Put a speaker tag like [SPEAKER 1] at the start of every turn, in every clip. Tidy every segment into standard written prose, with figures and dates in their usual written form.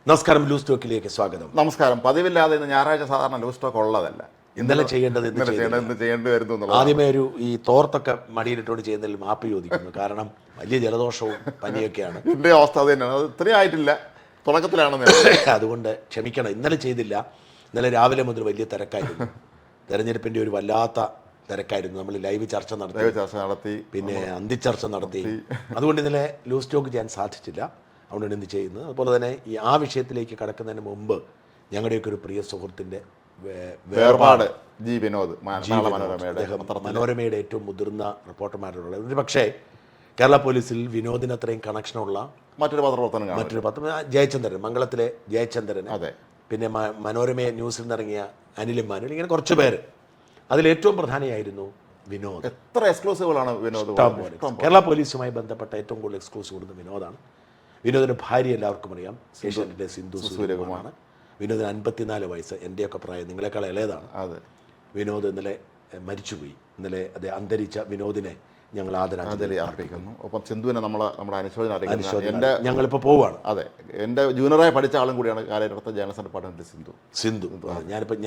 [SPEAKER 1] നമസ്കാരം, ലൂസ് ടോക്കിലേക്ക് സ്വാഗതം.
[SPEAKER 2] നമസ്കാരം. പതിവില്ലാതെ ഇന്ന് ഞായറാഴ്ച സാധാരണ ലൂസ് സ്റ്റോക്ക് ഉള്ളതല്ല.
[SPEAKER 1] ഇന്നലെ ചെയ്യേണ്ടത്
[SPEAKER 2] ചെയ്യേണ്ടി വരുന്നു.
[SPEAKER 1] ആദ്യമേ ഈ തോർത്തൊക്കെ മടിയിലിട്ടുകൊണ്ട് ചെയ്യുന്നതിൽ മാപ്പ് ചോദിക്കുന്നു. കാരണം വലിയ ജലദോഷവും പനിയൊക്കെയാണ്.
[SPEAKER 2] എൻ്റെ അവസ്ഥ അത് തന്നെയാണ്. അത് ഇത്രയും ആയിട്ടില്ല, തുടക്കത്തിലാണെന്ന്.
[SPEAKER 1] അതുകൊണ്ട് ക്ഷമിക്കണം. ഇന്നലെ ചെയ്തില്ല. ഇന്നലെ രാവിലെ മുതൽ വലിയ തിരക്കായിരുന്നു. തെരഞ്ഞെടുപ്പിൻ്റെ ഒരു വല്ലാത്ത തിരക്കായിരുന്നു. നമ്മൾ ലൈവ് ചർച്ച നടത്തി, പിന്നെ അന്തിച്ചർച്ച നടത്തി. അതുകൊണ്ട് ഇന്നലെ ലൂസ് സ്റ്റോക്ക് ചെയ്യാൻ സാധിച്ചില്ല. അതുകൊണ്ടാണ് ഇന്ന് ചെയ്യുന്നത്. അതുപോലെ തന്നെ ആ വിഷയത്തിലേക്ക് കടക്കുന്നതിന് മുമ്പ് ഞങ്ങളുടെയൊക്കെ ഒരു പ്രിയ സുഹൃത്തിൻ്റെ
[SPEAKER 2] വേർപാട് ജി വിനോദ്,
[SPEAKER 1] മനോരമയുടെ ഏറ്റവും മുതിർന്ന റിപ്പോർട്ടർമാരുള്ള ഒരു പക്ഷേ കേരള പോലീസിൽ വിനോദിന് അത്രയും കണക്ഷനുള്ള
[SPEAKER 2] മറ്റൊരു പത്രം
[SPEAKER 1] ജയചന്ദ്രൻ, മംഗളത്തിലെ ജയചന്ദ്രൻ, പിന്നെ മനോരമ ന്യൂസിൽ നിന്നിറങ്ങിയ അനിൽ മാനുവൽ, ഇങ്ങനെ കുറച്ച് പേര്. അതിലേറ്റവും പ്രധാനിയായിരുന്നു വിനോദ്.
[SPEAKER 2] എത്ര എക്സ്ക്ലൂസീവുകളാണ് വിനോദ്?
[SPEAKER 1] കേരള പോലീസുമായി ബന്ധപ്പെട്ട ഏറ്റവും കൂടുതൽ എക്സ്ക്ലൂസീവ് കൊടുക്കുന്ന വിനോദാണ്. വിനോദിൻ്റെ ഭാര്യ എല്ലാവർക്കും അറിയാം, ഏഷ്യാനെറ്റിലെ സിന്ധു സൂര്യകുമാറാണ്. വിനോദിന് 54 വയസ്സ്, എൻ്റെയൊക്കെ പ്രായം, നിങ്ങളെക്കാൾ ഇളയതാണ്. വിനോദ് ഇന്നലെ മരിച്ചുപോയി. ഇന്നലെ അന്തരിച്ച വിനോദിനെ ഞങ്ങൾ ആദരാഞ്ജലി അർപ്പിക്കുന്നു.
[SPEAKER 2] ഒപ്പം സിന്ധുവിനെ നമ്മുടെ അനുശോചനം അറിയിക്കുന്നു.
[SPEAKER 1] ഞങ്ങളിപ്പോൾ പോവുകയാണ്.
[SPEAKER 2] അതെ, എൻ്റെ ജൂനിയറായി പഠിച്ച ആളും കൂടിയാണ് കാലഘട്ടത്തെ ജേർണലിസ്റ്റ് ഡിപ്പാർട്ട്മെൻറ്റ് സിന്ധു.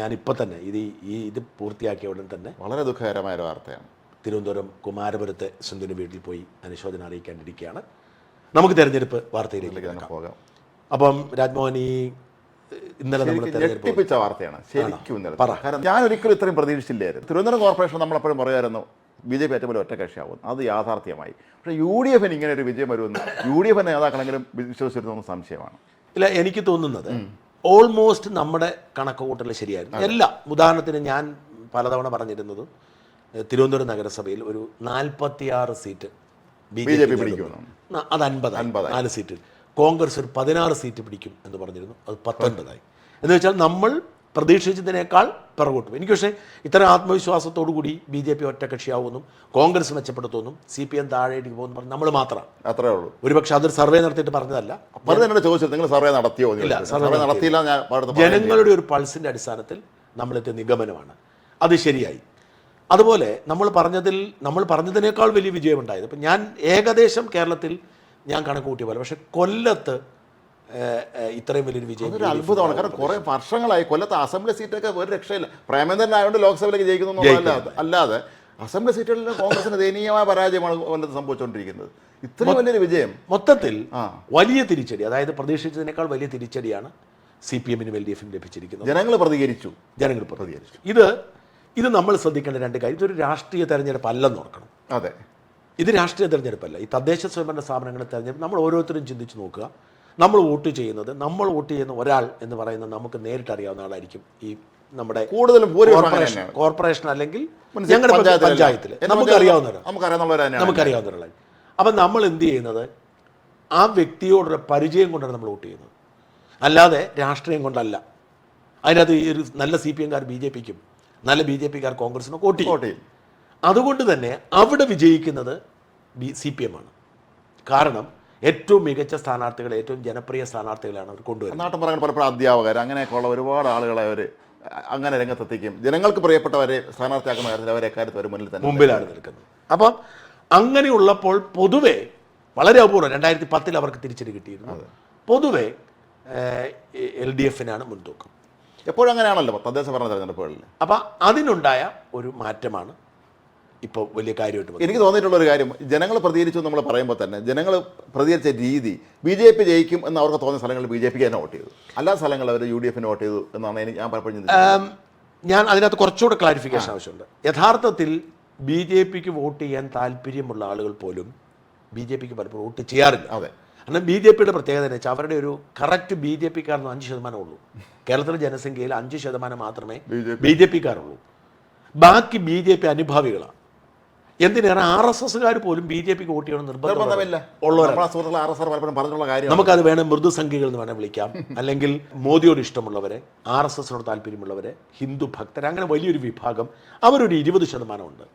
[SPEAKER 1] ഞാനിപ്പോൾ തന്നെ ഇത് പൂർത്തിയാക്കിയ ഉടൻ തന്നെ
[SPEAKER 2] വളരെ ദുഃഖകരമായ ഒരു വാർത്തയാണ്.
[SPEAKER 1] തിരുവനന്തപുരം കുമാരപുരത്തെ സിന്ധുവിൻ്റെ വീട്ടിൽ പോയി അനുശോചനം അറിയിക്കാനിരിക്കുകയാണ്. നമുക്ക് തെരഞ്ഞെടുപ്പ് വാർത്തയിലേക്ക്
[SPEAKER 2] പോകാം.
[SPEAKER 1] അപ്പം രാജ്മോഹൻ, ഇന്നലെ നമ്മൾ
[SPEAKER 2] ഞെട്ടിപ്പിച്ച വാർത്തയാണ് ശരിക്കും. കാരണം ഞാൻ ഒരിക്കലും ഇത്രയും പ്രതീക്ഷിച്ചില്ലായിരുന്നു. തിരുവനന്തപുരം കോർപ്പറേഷൻ നമ്മളെപ്പോഴും പറയുമായിരുന്നു BJP ഏറ്റവും വലിയ ഒറ്റക്കക്ഷിയാവും. അത് യാഥാർത്ഥ്യമായി. പക്ഷേ UDF ഇങ്ങനെ ഒരു വിജയം വരുമെന്ന് UDF നേതാക്കളെങ്കിലും വിശ്വസിച്ചിരുന്ന സംശയമാണ്.
[SPEAKER 1] ഇല്ല, എനിക്ക് തോന്നുന്നത് ഓൾമോസ്റ്റ് നമ്മുടെ കണക്കുകൂട്ടൽ ശരിയായിരുന്നു. എല്ലാം ഉദാഹരണത്തിന് ഞാൻ പലതവണ പറഞ്ഞിരുന്നത് തിരുവനന്തപുരം നഗരസഭയിൽ ഒരു 46 സീറ്റ്
[SPEAKER 2] BJP പിടിക്കുമെന്നാണ്.
[SPEAKER 1] അത് 4 സീറ്റ്. കോൺഗ്രസ് ഒരു 16 സീറ്റ് പിടിക്കും എന്ന് പറഞ്ഞിരുന്നു. അത് 19 എന്ന് വെച്ചാൽ നമ്മൾ പ്രതീക്ഷിച്ചതിനേക്കാൾ പിറകോട്ട് പോയി. എനിക്ക് പക്ഷേ ഇത്തരം ആത്മവിശ്വാസത്തോടു കൂടി BJP ഒറ്റക്കക്ഷിയാവുമെന്നും കോൺഗ്രസ് മെച്ചപ്പെടുത്തുമെന്നും CPM താഴേക്ക് പോകുന്നു പറഞ്ഞ് നമ്മൾ മാത്രമാണ്.
[SPEAKER 2] അത്രേ ഉള്ളൂ.
[SPEAKER 1] ഒരുപക്ഷെ അതൊരു സർവേ നടത്തിയിട്ട് പറഞ്ഞതല്ല.
[SPEAKER 2] ചോദിച്ചത് നിങ്ങൾ സർവേ നടത്തിയോ?
[SPEAKER 1] ഇല്ല, സർവേ നടത്തിയില്ല. ജനങ്ങളുടെ ഒരു പൾസിൻ്റെ അടിസ്ഥാനത്തിൽ നമ്മളെത്തിയ നിഗമനമാണ്. അത് ശരിയായി. അതുപോലെ നമ്മൾ പറഞ്ഞതിനേക്കാൾ വലിയ വിജയമുണ്ടായത്. ഇപ്പം ഞാൻ ഏകദേശം കേരളത്തിൽ ഞാൻ കണക്ക് കൂട്ടിയ പോലെ, പക്ഷെ കൊല്ലത്ത് ഇത്രയും വലിയൊരു വിജയം
[SPEAKER 2] ഒരു അത്ഭുതമാണ്. കാരണം കുറേ വർഷങ്ങളായി കൊല്ലത്ത് അസംബ്ലി സീറ്റൊക്കെ ഒരു രക്ഷയില്ല. പ്രേമചന്ദ്രൻ ആയതുകൊണ്ട് ലോക്സഭയിലേക്ക് ജയിക്കുന്നു അല്ലാതെ അസംബ്ലി സീറ്റുകളിൽ കോൺഗ്രസിന് ദയനീയമായ പരാജയമാണ് കൊല്ലത്ത് സംഭവിച്ചുകൊണ്ടിരിക്കുന്നത്. ഇത്രയും വലിയൊരു വിജയം മൊത്തത്തിൽ
[SPEAKER 1] വലിയ തിരിച്ചടി, അതായത് പ്രതീക്ഷിച്ചതിനേക്കാൾ വലിയ തിരിച്ചടിയാണ് CPM-നും LDF-നും ലഭിച്ചിരിക്കുന്നത്.
[SPEAKER 2] ജനങ്ങൾ പ്രതികരിച്ചു.
[SPEAKER 1] ഇത് നമ്മൾ ശ്രദ്ധിക്കേണ്ട രണ്ട് കാര്യം. ഇതൊരു രാഷ്ട്രീയ തെരഞ്ഞെടുപ്പ് അല്ലെന്ന് ഓർക്കണം.
[SPEAKER 2] അതെ,
[SPEAKER 1] ഇത് രാഷ്ട്രീയ തെരഞ്ഞെടുപ്പല്ല. ഈ തദ്ദേശ സ്വയംഭരണ സ്ഥാപനങ്ങളുടെ തെരഞ്ഞെടുപ്പ് നമ്മൾ ഓരോരുത്തരും ചിന്തിച്ച് നോക്കുക. നമ്മൾ വോട്ട് ചെയ്യുന്ന ഒരാൾ എന്ന് പറയുന്നത് നമുക്ക് നേരിട്ട് അറിയാവുന്ന ആളായിരിക്കും. ഈ നമ്മുടെ
[SPEAKER 2] കൂടുതലും
[SPEAKER 1] കോർപ്പറേഷൻ അല്ലെങ്കിൽ ഞങ്ങളുടെ പഞ്ചായത്തിൽ നമുക്കറിയാവുന്ന ഒരാളായി. അപ്പം നമ്മൾ എന്ത് ചെയ്യുന്നത്, ആ വ്യക്തിയോടുള്ള പരിചയം കൊണ്ടാണ് നമ്മൾ വോട്ട് ചെയ്യുന്നത്, അല്ലാതെ രാഷ്ട്രീയം കൊണ്ടല്ല. അതിനകത്ത് ഈ ഒരു നല്ല CPM-കാർ BJP-ക്കും നല്ല BJP-കാർ കോൺഗ്രസിനും വോട്ട് ചെയ്യും. അതുകൊണ്ട് തന്നെ അവിടെ വിജയിക്കുന്നത് CPM-ആണ്. കാരണം ഏറ്റവും മികച്ച സ്ഥാനാർത്ഥികളെ, ഏറ്റവും ജനപ്രിയ സ്ഥാനാർത്ഥികളാണ് അവർ കൊണ്ടുവരുന്നത്.
[SPEAKER 2] നാട്ടിൻ പറയുന്നത് പലപ്പോഴും അധ്യാപകർ അങ്ങനെയൊക്കെയുള്ള ഒരുപാട് ആളുകളെ അവർ അങ്ങനെ രംഗത്തെത്തിക്കും. ജനങ്ങൾക്ക് പ്രിയപ്പെട്ടവരെ സ്ഥാനാർത്ഥിയാക്കുന്ന കാര്യത്തിൽ അവരെ കാര്യത്തിൽ ഒരു
[SPEAKER 1] മുമ്പിലാണ് നിൽക്കുന്നത്. അപ്പം അങ്ങനെയുള്ളപ്പോൾ പൊതുവെ വളരെ അപൂർവം 2010 അവർക്ക് തിരിച്ചടി കിട്ടിയിരുന്നു. പൊതുവെ LDF-നാണ് മുൻതൂക്കം.
[SPEAKER 2] എപ്പോഴും അങ്ങനെയാണല്ലോ തദ്ദേശ ഭരണ തെരഞ്ഞെടുപ്പുകളിൽ.
[SPEAKER 1] അപ്പം അതിനുണ്ടായ ഒരു മാറ്റമാണ് ഇപ്പോൾ വലിയ കാര്യമായിട്ട്
[SPEAKER 2] എനിക്ക് തോന്നിയിട്ടുള്ളൊരു കാര്യം. ജനങ്ങൾ പ്രതികരിച്ചു നമ്മൾ പറയുമ്പോൾ തന്നെ ജനങ്ങൾ പ്രതികരിച്ച രീതി, BJP ജയിക്കും എന്ന് അവർക്ക് തോന്നിയ സ്ഥലങ്ങളിൽ BJP-ക്ക് തന്നെ വോട്ട് ചെയ്തു, അല്ലാത്ത സ്ഥലങ്ങളിൽ അവർ UDF-ന് വോട്ട് ചെയ്തു എന്നാണ് ഞാൻ പലപ്പോഴും ചിന്തിച്ചത്.
[SPEAKER 1] ഞാൻ അതിനകത്ത് കുറച്ചുകൂടെ ക്ലാരിഫിക്കേഷൻ ആവശ്യമുണ്ട്. യഥാർത്ഥത്തിൽ BJP-ക്ക് വോട്ട് ചെയ്യാൻ താല്പര്യമുള്ള ആളുകൾ പോലും BJP-ക്ക് പലപ്പോഴും വോട്ട് ചെയ്യാറില്ല.
[SPEAKER 2] അതെ,
[SPEAKER 1] കാരണം BJP-യുടെ പ്രത്യേകത എന്ന് വെച്ചാൽ അവരുടെ ഒരു കറക്റ്റ് BJP-ക്കാരന് 5% ഉള്ളൂ. കേരളത്തിലെ ജനസംഖ്യയിൽ 5% മാത്രമേ BJP-ക്കാരുള്ളൂ. ബാക്കി BJP അനുഭാവികളാണ്. എന്തിനേറെ RSS-കാർ പോലും BJP-ക്ക് വോട്ട് ചെയ്യണം നിർബന്ധമില്ല ഉള്ളവരാണ്. നമുക്കത് വേണം മൃദുസംഖ്യകൾ എന്ന് വേണം വിളിക്കാം. അല്ലെങ്കിൽ മോദിയോട് ഇഷ്ടമുള്ളവരെ, RSS-നോട് താല്പര്യമുള്ളവരെ, ഹിന്ദു ഭക്തർ, അങ്ങനെ വലിയൊരു വിഭാഗം അവരൊരു 20% ഉണ്ട്.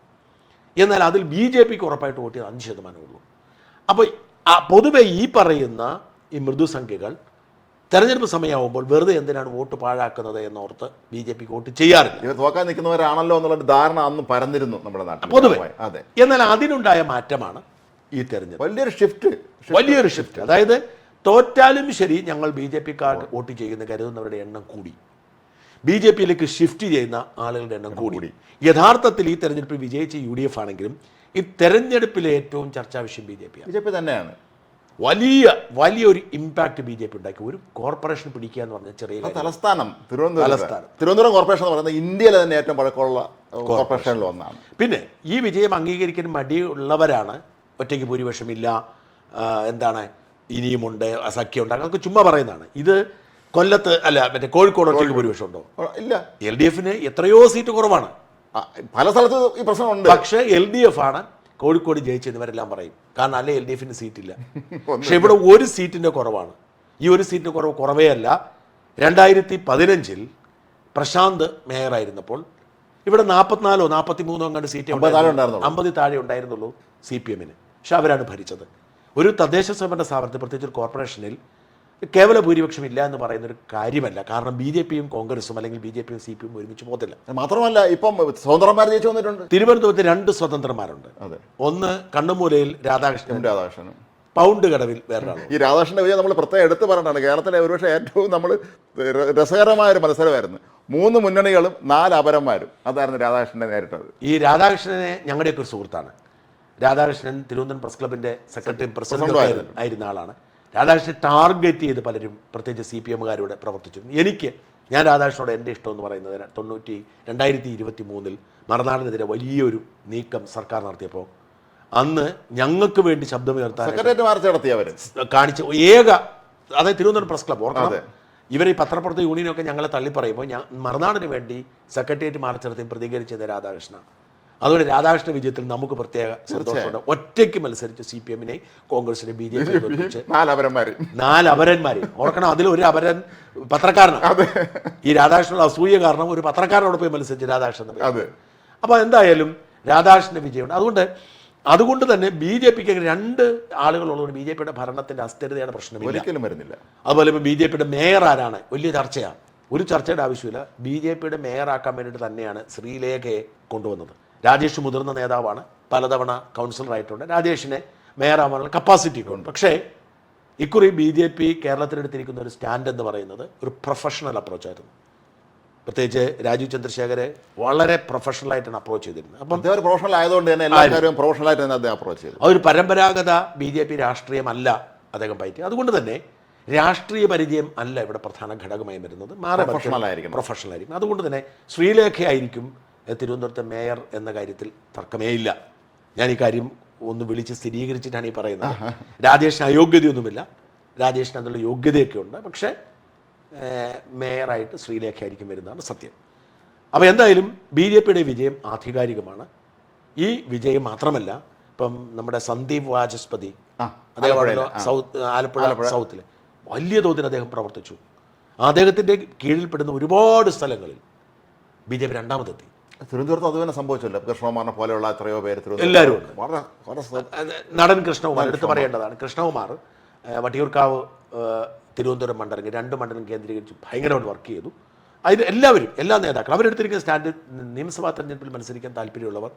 [SPEAKER 1] എന്നാൽ അതിൽ BJP-ക്ക് ഉറപ്പായിട്ട് വോട്ട് ചെയ്ത് 5% ഉള്ളൂ. അപ്പോൾ പൊതുവെ ഈ പറയുന്ന ഈ മൃദുസംഖ്യകൾ തെരഞ്ഞെടുപ്പ് സമയമാകുമ്പോൾ വെറുതെ എന്തിനാണ് വോട്ട് പാഴാക്കുന്നത് എന്നോർത്ത് BJP-ക്ക് വോട്ട് ചെയ്യാറില്ല.
[SPEAKER 2] ഇവർ തോക്കാൻ നിൽക്കുന്നവരാണല്ലോ എന്നുള്ള ധാരണ അന്ന് പരന്നിരുന്നു നമ്മുടെ നാട്ടിൽ
[SPEAKER 1] പൊതുവെ.
[SPEAKER 2] അതെ,
[SPEAKER 1] എന്നാൽ അതിനുണ്ടായ മാറ്റമാണ് ഈ തെരഞ്ഞെടുപ്പ്.
[SPEAKER 2] വലിയൊരു ഷിഫ്റ്റ്.
[SPEAKER 1] അതായത് തോറ്റാലും ശരി ഞങ്ങൾ ബി ജെ പിക്കാർ വോട്ട് ചെയ്യുന്ന കരുതുന്നവരുടെ എണ്ണം കൂടി, ബി ജെ പിയിലേക്ക് ഷിഫ്റ്റ് ചെയ്യുന്ന ആളുകളുടെ എണ്ണം കൂടി. യഥാർത്ഥത്തിൽ ഈ തെരഞ്ഞെടുപ്പിൽ വിജയിച്ച UDF ആണെങ്കിലും ഈ തെരഞ്ഞെടുപ്പിലെ ഏറ്റവും ചർച്ചാ വിഷയം ബി ജെ പി
[SPEAKER 2] തന്നെയാണ്.
[SPEAKER 1] വലിയൊരു ഇമ്പാക്ട് ബി ജെ പി ഉണ്ടാക്കി. ഒരു കോർപ്പറേഷൻ പിടിക്കുക എന്ന് പറഞ്ഞാൽ ചെറിയ
[SPEAKER 2] തലസ്ഥാനം തിരുവനന്തപുരം കോർപ്പറേഷൻ എന്ന് പറയുന്നത് ഇന്ത്യയിലെ തന്നെ ഏറ്റവും പഴക്കമുള്ള കോർപ്പറേഷനിൽ ഒന്നാണ്.
[SPEAKER 1] പിന്നെ ഈ വിജയം അംഗീകരിക്കാൻ മടിയുള്ളവരാണ് ഒറ്റയ്ക്ക് ഭൂരിപക്ഷമില്ല, എന്താണ് ഇനിയുമുണ്ട്, അസഖ്യമുണ്ട്, അതൊക്കെ ചുമ്മാ പറയുന്നതാണ്. ഇത് കൊല്ലത്ത് അല്ല മറ്റേ കോഴിക്കോട് ഒറ്റയ്ക്ക് ഭൂരിപക്ഷം ഉണ്ടോ?
[SPEAKER 2] ഇല്ല.
[SPEAKER 1] LDF എത്രയോ സീറ്റ് കുറവാണ്,
[SPEAKER 2] പല സ്ഥലത്ത് ഈ പ്രശ്നമുണ്ട്.
[SPEAKER 1] പക്ഷേ LDF ആണ് കോഴിക്കോട് ജയിച്ചെന്നിവരെല്ലാം പറയും. കാരണം അല്ലെ LDF സീറ്റില്ല. പക്ഷെ ഇവിടെ ഒരു സീറ്റിന്റെ കുറവാണ്. ഈ ഒരു സീറ്റിന്റെ കുറവേ അല്ല. 2015 പ്രശാന്ത് മേയറായിരുന്നപ്പോൾ ഇവിടെ 44 43 അങ്ങോട്ട് സീറ്റ് 50 താഴെ ഉണ്ടായിരുന്നുള്ളൂ CPM. പക്ഷെ അവരാണ് ഭരിച്ചത്. ഒരു തദ്ദേശ സ്വയംഭരണ സ്ഥാപനത്തിൽ, പ്രത്യേകിച്ച് ഒരു കോർപ്പറേഷനിൽ കേവല ഭൂരിപക്ഷം ഇല്ല എന്ന് പറയുന്ന ഒരു കാര്യമല്ല. കാരണം BJP യും കോൺഗ്രസും അല്ലെങ്കിൽ BJP യും CPM ഒരുമിച്ച് പോകത്തില്ല.
[SPEAKER 2] മാത്രമല്ല ഇപ്പം സ്വതന്ത്രന്മാർ ജയിച്ചു വന്നിട്ടുണ്ട്.
[SPEAKER 1] തിരുവനന്തപുരത്ത് 2 സ്വതന്ത്രന്മാരുണ്ട്. ഒന്ന് കണ്ണുമൂലയിൽ രാധാകൃഷ്ണനും പൗണ്ട് കടവിൽ വേറൊരാൾ.
[SPEAKER 2] ഈ രാധാകൃഷ്ണന്റെ വിജയം നമ്മൾ പ്രത്യേകം എടുത്ത് പറഞ്ഞാണ്. കേരളത്തിലെ ഒരുപക്ഷെ ഏറ്റവും നമ്മൾ രസകരമായ ഒരു മത്സരമായിരുന്നു. 3 മുന്നണികളും 4 അപരന്മാരും. അതായിരുന്നു രാധാകൃഷ്ണനെ നേരിട്ടത്.
[SPEAKER 1] ഈ രാധാകൃഷ്ണനെ ഞങ്ങളുടെയൊക്കെ ഒരു സുഹൃത്താണ്. രാധാകൃഷ്ണൻ തിരുവനന്തപുരം പ്രസ് ക്ലബിന്റെ സെക്രട്ടറിയും പ്രസിഡന്റും ആയിരുന്ന ആളാണ്. രാധാകൃഷ്ണൻ ടാർഗറ്റ് ചെയ്ത് പലരും പ്രത്യേകിച്ച് CPM-കാരോട് പ്രവർത്തിച്ചു. ഞാൻ രാധാകൃഷ്ണനോട് എൻ്റെ ഇഷ്ടം എന്ന് പറയുന്നത് 2023 മറുനാടിനെതിരെ വലിയൊരു നീക്കം സർക്കാർ നടത്തിയപ്പോൾ അന്ന് ഞങ്ങൾക്ക് വേണ്ടി ശബ്ദമുയർത്താൻ കാണിച്ച അതായത് തിരുവനന്തപുരം പ്രസ് ക്ലബ് ഓർക്കണം. ഇവർ ഈ പത്രപ്രവർത്തക യൂണിയനൊക്കെ ഞങ്ങളെ തള്ളിപ്പറയുമ്പോൾ മറുനാടിന് വേണ്ടി സെക്രട്ടേറിയറ്റ് മാർച്ച് നടത്തി പ്രതികരിച്ചത് രാധാകൃഷ്ണൻ. അതുകൊണ്ട് രാധാകൃഷ്ണ വിജയത്തിൽ നമുക്ക് പ്രത്യേക സന്തോഷമുണ്ട്. ഒറ്റയ്ക്ക് മത്സരിച്ച് CPM കോൺഗ്രസിനെ BJP 4 അപരന്മാരെ ഓർക്കണം. അതിലൊരു അപരൻ പത്രക്കാരനാണ്. ഈ രാധാകൃഷ്ണനുള്ള അസൂയ കാരണം ഒരു പത്രക്കാരനോട് പോയി മത്സരിച്ച് രാധാകൃഷ്ണൻ. അപ്പോൾ എന്തായാലും രാധാകൃഷ്ണന്റെ വിജയമുണ്ട്. അതുകൊണ്ട് തന്നെ BJPക്ക് 2 ആളുകളുള്ളതുകൊണ്ട് BJPയുടെ ഭരണത്തിന്റെ അസ്ഥിരതയുടെ പ്രശ്നമില്ല,
[SPEAKER 2] ഒരിക്കലും വരുന്നില്ല.
[SPEAKER 1] അതുപോലെ ഇപ്പോൾ BJPയുടെ മേയർ ആരാണ് വലിയ ചർച്ചയാണ്. ഒരു ചർച്ചയുടെ ആവശ്യമില്ല. BJPയുടെ മേയറാക്കാൻ വേണ്ടിയിട്ട് തന്നെയാണ് ശ്രീലേഖയെ കൊണ്ടുവന്നത്. രാജേഷ് മുതിർന്ന നേതാവാണ്, പലതവണ കൗൺസിലറായിട്ടുണ്ട്. രാജേഷിനെ മേയറാവാനുള്ള കപ്പാസിറ്റി ഉണ്ട്. പക്ഷേ ഇക്കുറി BJP കേരളത്തിലെടുത്തിരിക്കുന്ന ഒരു സ്റ്റാൻഡ് എന്ന് പറയുന്നത് ഒരു പ്രൊഫഷണൽ അപ്രോച്ചായിരുന്നു. പ്രത്യേകിച്ച് രാജീവ് ചന്ദ്രശേഖരെ വളരെ പ്രൊഫഷണലായിട്ടാണ് അപ്രോച്ച് ചെയ്തിരുന്നത്. അപ്പം
[SPEAKER 2] പ്രൊഫഷണൽ ആയതുകൊണ്ട് തന്നെ എല്ലാവരും പ്രൊഫഷണലായിട്ട് തന്നെ അദ്ദേഹം അപ്രോച്ച് ചെയ്തു.
[SPEAKER 1] അതൊരു പരമ്പരാഗത BJP രാഷ്ട്രീയമല്ല അദ്ദേഹം പറ്റി. അതുകൊണ്ട് തന്നെ രാഷ്ട്രീയ പരിചയം അല്ല ഇവിടെ പ്രധാന ഘടകമായി വരുന്നത്, പ്രൊഫഷണൽ ആയിരിക്കും. അതുകൊണ്ട് തന്നെ ശ്രീലേഖയായിരിക്കും തിരുവനന്തപുരത്തെ മേയർ എന്ന കാര്യത്തിൽ തർക്കമേയില്ല. ഞാൻ ഈ കാര്യം ഒന്ന് വിളിച്ച് സ്ഥിരീകരിച്ചിട്ടാണ് ഈ പറയുന്നത്. രാജേഷിന് അയോഗ്യതയൊന്നുമില്ല, രാജേഷിന് അതിനുള്ള യോഗ്യതയൊക്കെ ഉണ്ട്. പക്ഷേ മേയറായിട്ട് ശ്രീലേഖയായിരിക്കും വരുന്നതാണ് സത്യം. അപ്പോൾ എന്തായാലും BJPയുടെ വിജയം ആധികാരികമാണ്. ഈ വിജയം മാത്രമല്ല, ഇപ്പം നമ്മുടെ സന്ദീപ് വാചസ്പതി അദ്ദേഹം ആലപ്പുഴ സൗത്തിൽ വലിയ തോതിൽ അദ്ദേഹം പ്രവർത്തിച്ചു. അദ്ദേഹത്തിൻ്റെ കീഴിൽപ്പെടുന്ന ഒരുപാട് സ്ഥലങ്ങളിൽ BJP രണ്ടാമതെത്തി.
[SPEAKER 2] തിരുവനന്തപുരത്ത് അതുതന്നെ സംഭവിച്ചല്ലോ. കൃഷ്ണകുമാറിനെ പോലെയുള്ള എത്രയോ പേര്
[SPEAKER 1] എല്ലാവരും ഉണ്ട്. നടൻ കൃഷ്ണകുമാർ എടുത്തു പറയേണ്ടതാണ്. കൃഷ്ണകുമാർ വട്ടിയൂർക്കാവ് തിരുവനന്തപുരം മണ്ഡലം 2 മണ്ഡലം കേന്ദ്രീകരിച്ച് ഭയങ്കരമായിട്ട് വർക്ക് ചെയ്തു. അതിന് എല്ലാ നേതാക്കളും അവരെടുത്തിരിക്കുന്ന സ്റ്റാൻഡ് നിയമസഭാ തെരഞ്ഞെടുപ്പിൽ മത്സരിക്കാൻ താല്പര്യമുള്ളവർ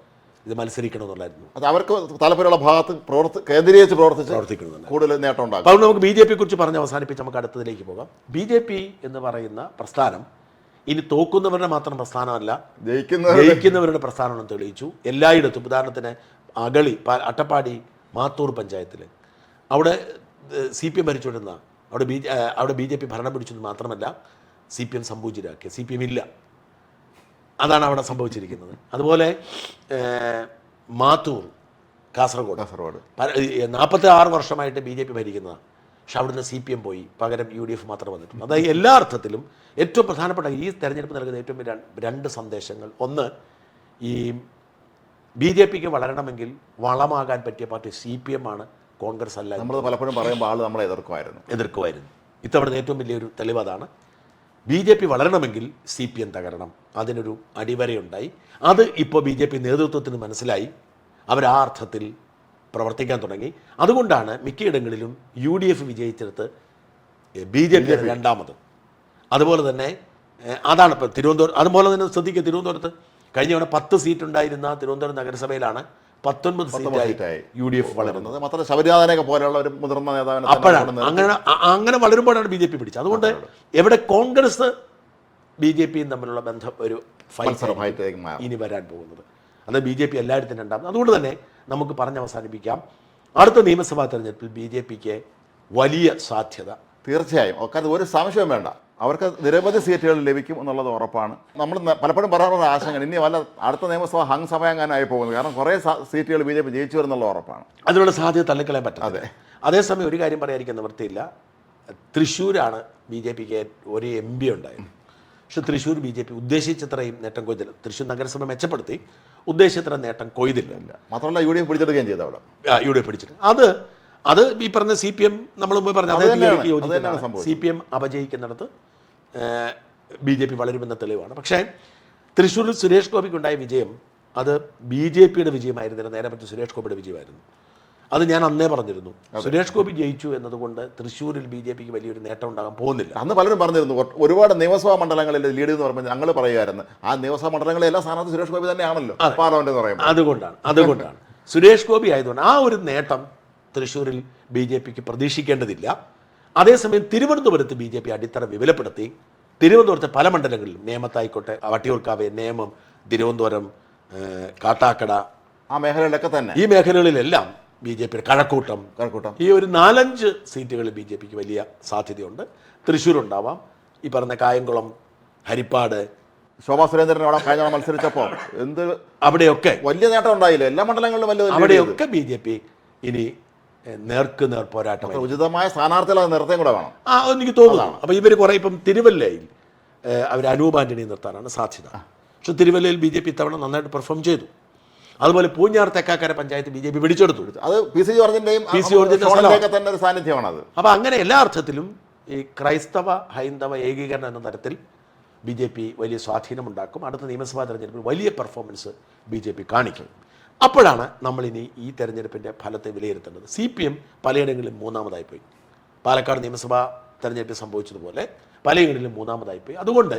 [SPEAKER 1] ഇത് മത്സരിക്കണമെന്നുള്ളായിരുന്നു.
[SPEAKER 2] അത് അവർക്ക് താല്പര്യമുള്ള ഭാഗത്ത് കേന്ദ്രീകരിച്ച് പ്രവർത്തിക്കുന്നുണ്ട്, കൂടുതൽ നേട്ടം ഉണ്ടാകും.
[SPEAKER 1] അപ്പോൾ നമുക്ക് BJPയെ കുറിച്ച് പറഞ്ഞ് അവസാനിപ്പിച്ച് നമുക്ക് അടുത്തതിലേക്ക് പോകാം. BJP എന്ന് പറയുന്ന പ്രസ്ഥാനം ഇനി തോക്കുന്നവരുടെ മാത്രം പ്രസ്ഥാനമല്ല, ജയിക്കുന്നവരുടെ പ്രസ്ഥാനമെന്ന് തെളിയിച്ചു. എല്ലായിടത്തും ഉദാഹരണത്തിന് അഗളി, അട്ടപ്പാടി, മാത്തൂർ പഞ്ചായത്തിൽ അവിടെ CPM ഭരിച്ചുകൊണ്ടിരുന്ന അവിടെ BJP ഭരണം പിടിച്ചത് മാത്രമല്ല CPM സമ്പൂജ്യരാക്കി. CPM ഇല്ല, അതാണ് അവിടെ സംഭവിച്ചിരിക്കുന്നത്. അതുപോലെ മാത്തൂർ കാസർഗോഡ് 46 വർഷമായിട്ട് BJP ഭരിക്കുന്നതാണ്. പക്ഷെ അവിടുന്ന് CPM പോയി, പകരം UDF മാത്രം വന്നിട്ടുണ്ട്. അതായത് എല്ലാ അർത്ഥത്തിലും ഏറ്റവും പ്രധാനപ്പെട്ട ഈ തെരഞ്ഞെടുപ്പ് നൽകുന്ന ഏറ്റവും 2 സന്ദേശങ്ങൾ. ഒന്ന്, ഈ BJPക്ക് വളരണമെങ്കിൽ വളമാകാൻ പറ്റിയ പാർട്ടി CPM ആണ്, കോൺഗ്രസ് അല്ല.
[SPEAKER 2] നമ്മൾ പലപ്പോഴും പറയുമ്പോൾ ആൾ നമ്മളെ എതിർക്കുമായിരുന്നു.
[SPEAKER 1] ഇത്തവണ ഏറ്റവും വലിയൊരു തെളിവ് അതാണ്. BJP വളരണമെങ്കിൽ CPM തകരണം. അതിനൊരു അടിവരയുണ്ടായി. അത് ഇപ്പോൾ BJP നേതൃത്വത്തിന് മനസ്സിലായി. അവർ ആ അർത്ഥത്തിൽ പ്രവർത്തിക്കാൻ തുടങ്ങി. അതുകൊണ്ടാണ് മിക്കയിടങ്ങളിലും UDF വിജയിച്ചെടുത്ത് BJP രണ്ടാമത്. അതുപോലെ തന്നെ അതാണ് ഇപ്പോൾ തിരുവനന്തപുരം. അതുപോലെ തന്നെ ശ്രദ്ധിക്കുക, തിരുവനന്തപുരത്ത് കഴിഞ്ഞ തവണ 10 സീറ്റ് ഉണ്ടായിരുന്ന തിരുവനന്തപുരം നഗരസഭയിലാണ് 19 സീറ്റായി UDF വളരുന്നത്.
[SPEAKER 2] മാത്രമല്ല ശബരിനാഥനെയൊക്കെ പോലെയുള്ള ഒരു മുതിർന്ന നേതാവിനെ
[SPEAKER 1] അപ്പോഴാണ് അങ്ങനെ വളരുമ്പോഴാണ് BJP പിടിച്ചത്. അതുകൊണ്ട് എവിടെ കോൺഗ്രസ് BJPയും തമ്മിലുള്ള ബന്ധം ഒരു ഫൈറ്റ് ഇനി വരാൻ പോകുന്നത്. അന്ന് BJP എല്ലായിടത്തും രണ്ടാമത്. അതുകൊണ്ട് തന്നെ നമുക്ക് പറഞ്ഞവസാനിപ്പിക്കാം, അടുത്ത നിയമസഭാ തെരഞ്ഞെടുപ്പിൽ BJPക്ക് വലിയ സാധ്യത.
[SPEAKER 2] തീർച്ചയായും അക്കാര്യത്തിൽ ഒരു സംശയവും വേണ്ട. അവർക്ക് നിരവധി സീറ്റുകൾ ലഭിക്കും എന്നുള്ളത് ഉറപ്പാണ്. നമ്മൾ പലപ്പോഴും പറയാറുള്ള ആശങ്ക ഇനി വല്ല അടുത്ത നിയമസഭ ഹങ് സഭയാകാനായി പോകുന്നത്. കാരണം കുറേ സീറ്റുകൾ BJP ജയിച്ചു വരുന്നുള്ള ഉറപ്പാണ്.
[SPEAKER 1] അതിനുള്ള സാധ്യത തള്ളിക്കളയാൻ പറ്റും. അതെ. അതേസമയം ഒരു കാര്യം പറയാതിരിക്കാൻ നിവൃത്തിയില്ല, തൃശ്ശൂരാണ് BJPക്ക് ഒരു MP ഉണ്ടായത്. പക്ഷെ തൃശ്ശൂർ BJP ഉദ്ദേശിച്ചത്രയും നേട്ടം കൊയ്തില്ല. തൃശ്ശൂർ നഗരസഭ മെച്ചപ്പെടുത്തി, ഉദ്ദേശിച്ചത്ര നേട്ടം കൊയ്തില്ല.
[SPEAKER 2] മാത്രമല്ല UDF പിടിച്ചെടുക്കുകയും ചെയ്തു. അവിടെ
[SPEAKER 1] UDF പിടിച്ചിട്ട് അത് ഈ പറഞ്ഞ CPM നമ്മൾ മുമ്പ് പറഞ്ഞ CPM അപജയിക്കുന്നിടത്ത് BJP വളരുമെന്ന തെളിവാണ്. പക്ഷേ തൃശ്ശൂരിൽ സുരേഷ് ഗോപിക്കുണ്ടായ വിജയം അത് BJPയുടെ വിജയമായിരുന്നില്ല, നേരെ പറ്റി സുരേഷ് ഗോപിയുടെ വിജയമായിരുന്നു. അത് ഞാൻ അന്നേ പറഞ്ഞിരുന്നു. സുരേഷ് ഗോപി ജയിച്ചു എന്നതുകൊണ്ട് തൃശ്ശൂരിൽ BJPക്ക് വലിയൊരു നേട്ടം ഉണ്ടാകാൻ പോകുന്നില്ല.
[SPEAKER 2] അന്ന് പലരും പറഞ്ഞിരുന്നു ഒരുപാട് നിയമസഭാ മണ്ഡലങ്ങളിൽ ലീഡ് എന്ന് പറഞ്ഞാൽ ഞങ്ങൾ പറയുമായിരുന്നു ആ നിയമസഭാ മണ്ഡലങ്ങളിലെല്ലാം സ്ഥാനത്ത് സുരേഷ് ഗോപി തന്നെയാണല്ലോ പാർലമെന്റ് എന്ന് പറയുമ്പോൾ.
[SPEAKER 1] അതുകൊണ്ടാണ് സുരേഷ് ഗോപി ആയതുകൊണ്ട് ആ ഒരു നേട്ടം തൃശ്ശൂരിൽ BJPക്ക് പ്രതീക്ഷിക്കേണ്ടതില്ല. അതേസമയം തിരുവനന്തപുരത്ത് BJP അടിത്തറ വിപുലപ്പെടുത്തി. തിരുവനന്തപുരത്തെ പല മണ്ഡലങ്ങളിലും, നേമത്തായിക്കോട്ടെ, വട്ടിയൂർക്കാവ്, നേമം, തിരുവനന്തപുരം, കാട്ടാക്കട,
[SPEAKER 2] ആ മേഖലകളിലൊക്കെ തന്നെ
[SPEAKER 1] ഈ മേഖലകളിലെല്ലാം BJPയുടെ കഴക്കൂട്ടം ഈ ഒരു 4-5 സീറ്റുകളിൽ BJPക്ക് വലിയ സാധ്യതയുണ്ട്. തൃശ്ശൂരുണ്ടാവാം, ഈ പറഞ്ഞ കായംകുളം, ഹരിപ്പാട്.
[SPEAKER 2] ശോഭാ സുരേന്ദ്രൻ അവിടെ കഴിഞ്ഞ മത്സരിച്ചപ്പോൾ
[SPEAKER 1] അവിടെയൊക്കെ
[SPEAKER 2] വലിയ നേട്ടം ഉണ്ടായില്ല. എല്ലാ മണ്ഡലങ്ങളിലും വലിയ
[SPEAKER 1] അവിടെയൊക്കെ BJP ഇനി നേർക്ക് നേർ പോരാട്ടം.
[SPEAKER 2] ഉചിതമായ സ്ഥാനാർത്ഥികളെ നിർത്തേം കൂടെ വേണം
[SPEAKER 1] എനിക്ക് തോന്നുന്നു. അപ്പോൾ ഇവർ കുറേ ഇപ്പം തിരുവല്ലയിൽ അവർ അനൂപ് ആന്റണിയെ നിർത്താനാണ് സാധ്യത. പക്ഷെ തിരുവല്ലയിൽ BJP ഇത്തവണ നന്നായിട്ട് പെർഫോം ചെയ്തു. അതുപോലെ പൂഞ്ഞാർ തെക്കാക്കര പഞ്ചായത്ത് BJP പിടിച്ചെടുത്തു.
[SPEAKER 2] അത് PC ജോർജിന്റെയും തന്നെ ഒരു സാന്നിധ്യമാണ് അത്.
[SPEAKER 1] അപ്പോൾ അങ്ങനെ എല്ലാ അർത്ഥത്തിലും ഈ ക്രൈസ്തവ ഹൈന്ദവ ഏകീകരണം എന്ന തരത്തിൽ BJP വലിയ സ്വാധീനമുണ്ടാക്കും. അടുത്ത നിയമസഭാ തെരഞ്ഞെടുപ്പിൽ വലിയ പെർഫോമൻസ് BJP കാണിക്കും. അപ്പോഴാണ് നമ്മളിനി ഈ തെരഞ്ഞെടുപ്പിൻ്റെ ഫലത്തെ വിലയിരുത്തേണ്ടത്. CPM പലയിടങ്ങളിലും മൂന്നാമതായി പോയി. പാലക്കാട് നിയമസഭാ തെരഞ്ഞെടുപ്പിൽ സംഭവിച്ചതുപോലെ പലയിടങ്ങളിലും മൂന്നാമതായി പോയി. അതുകൊണ്ട്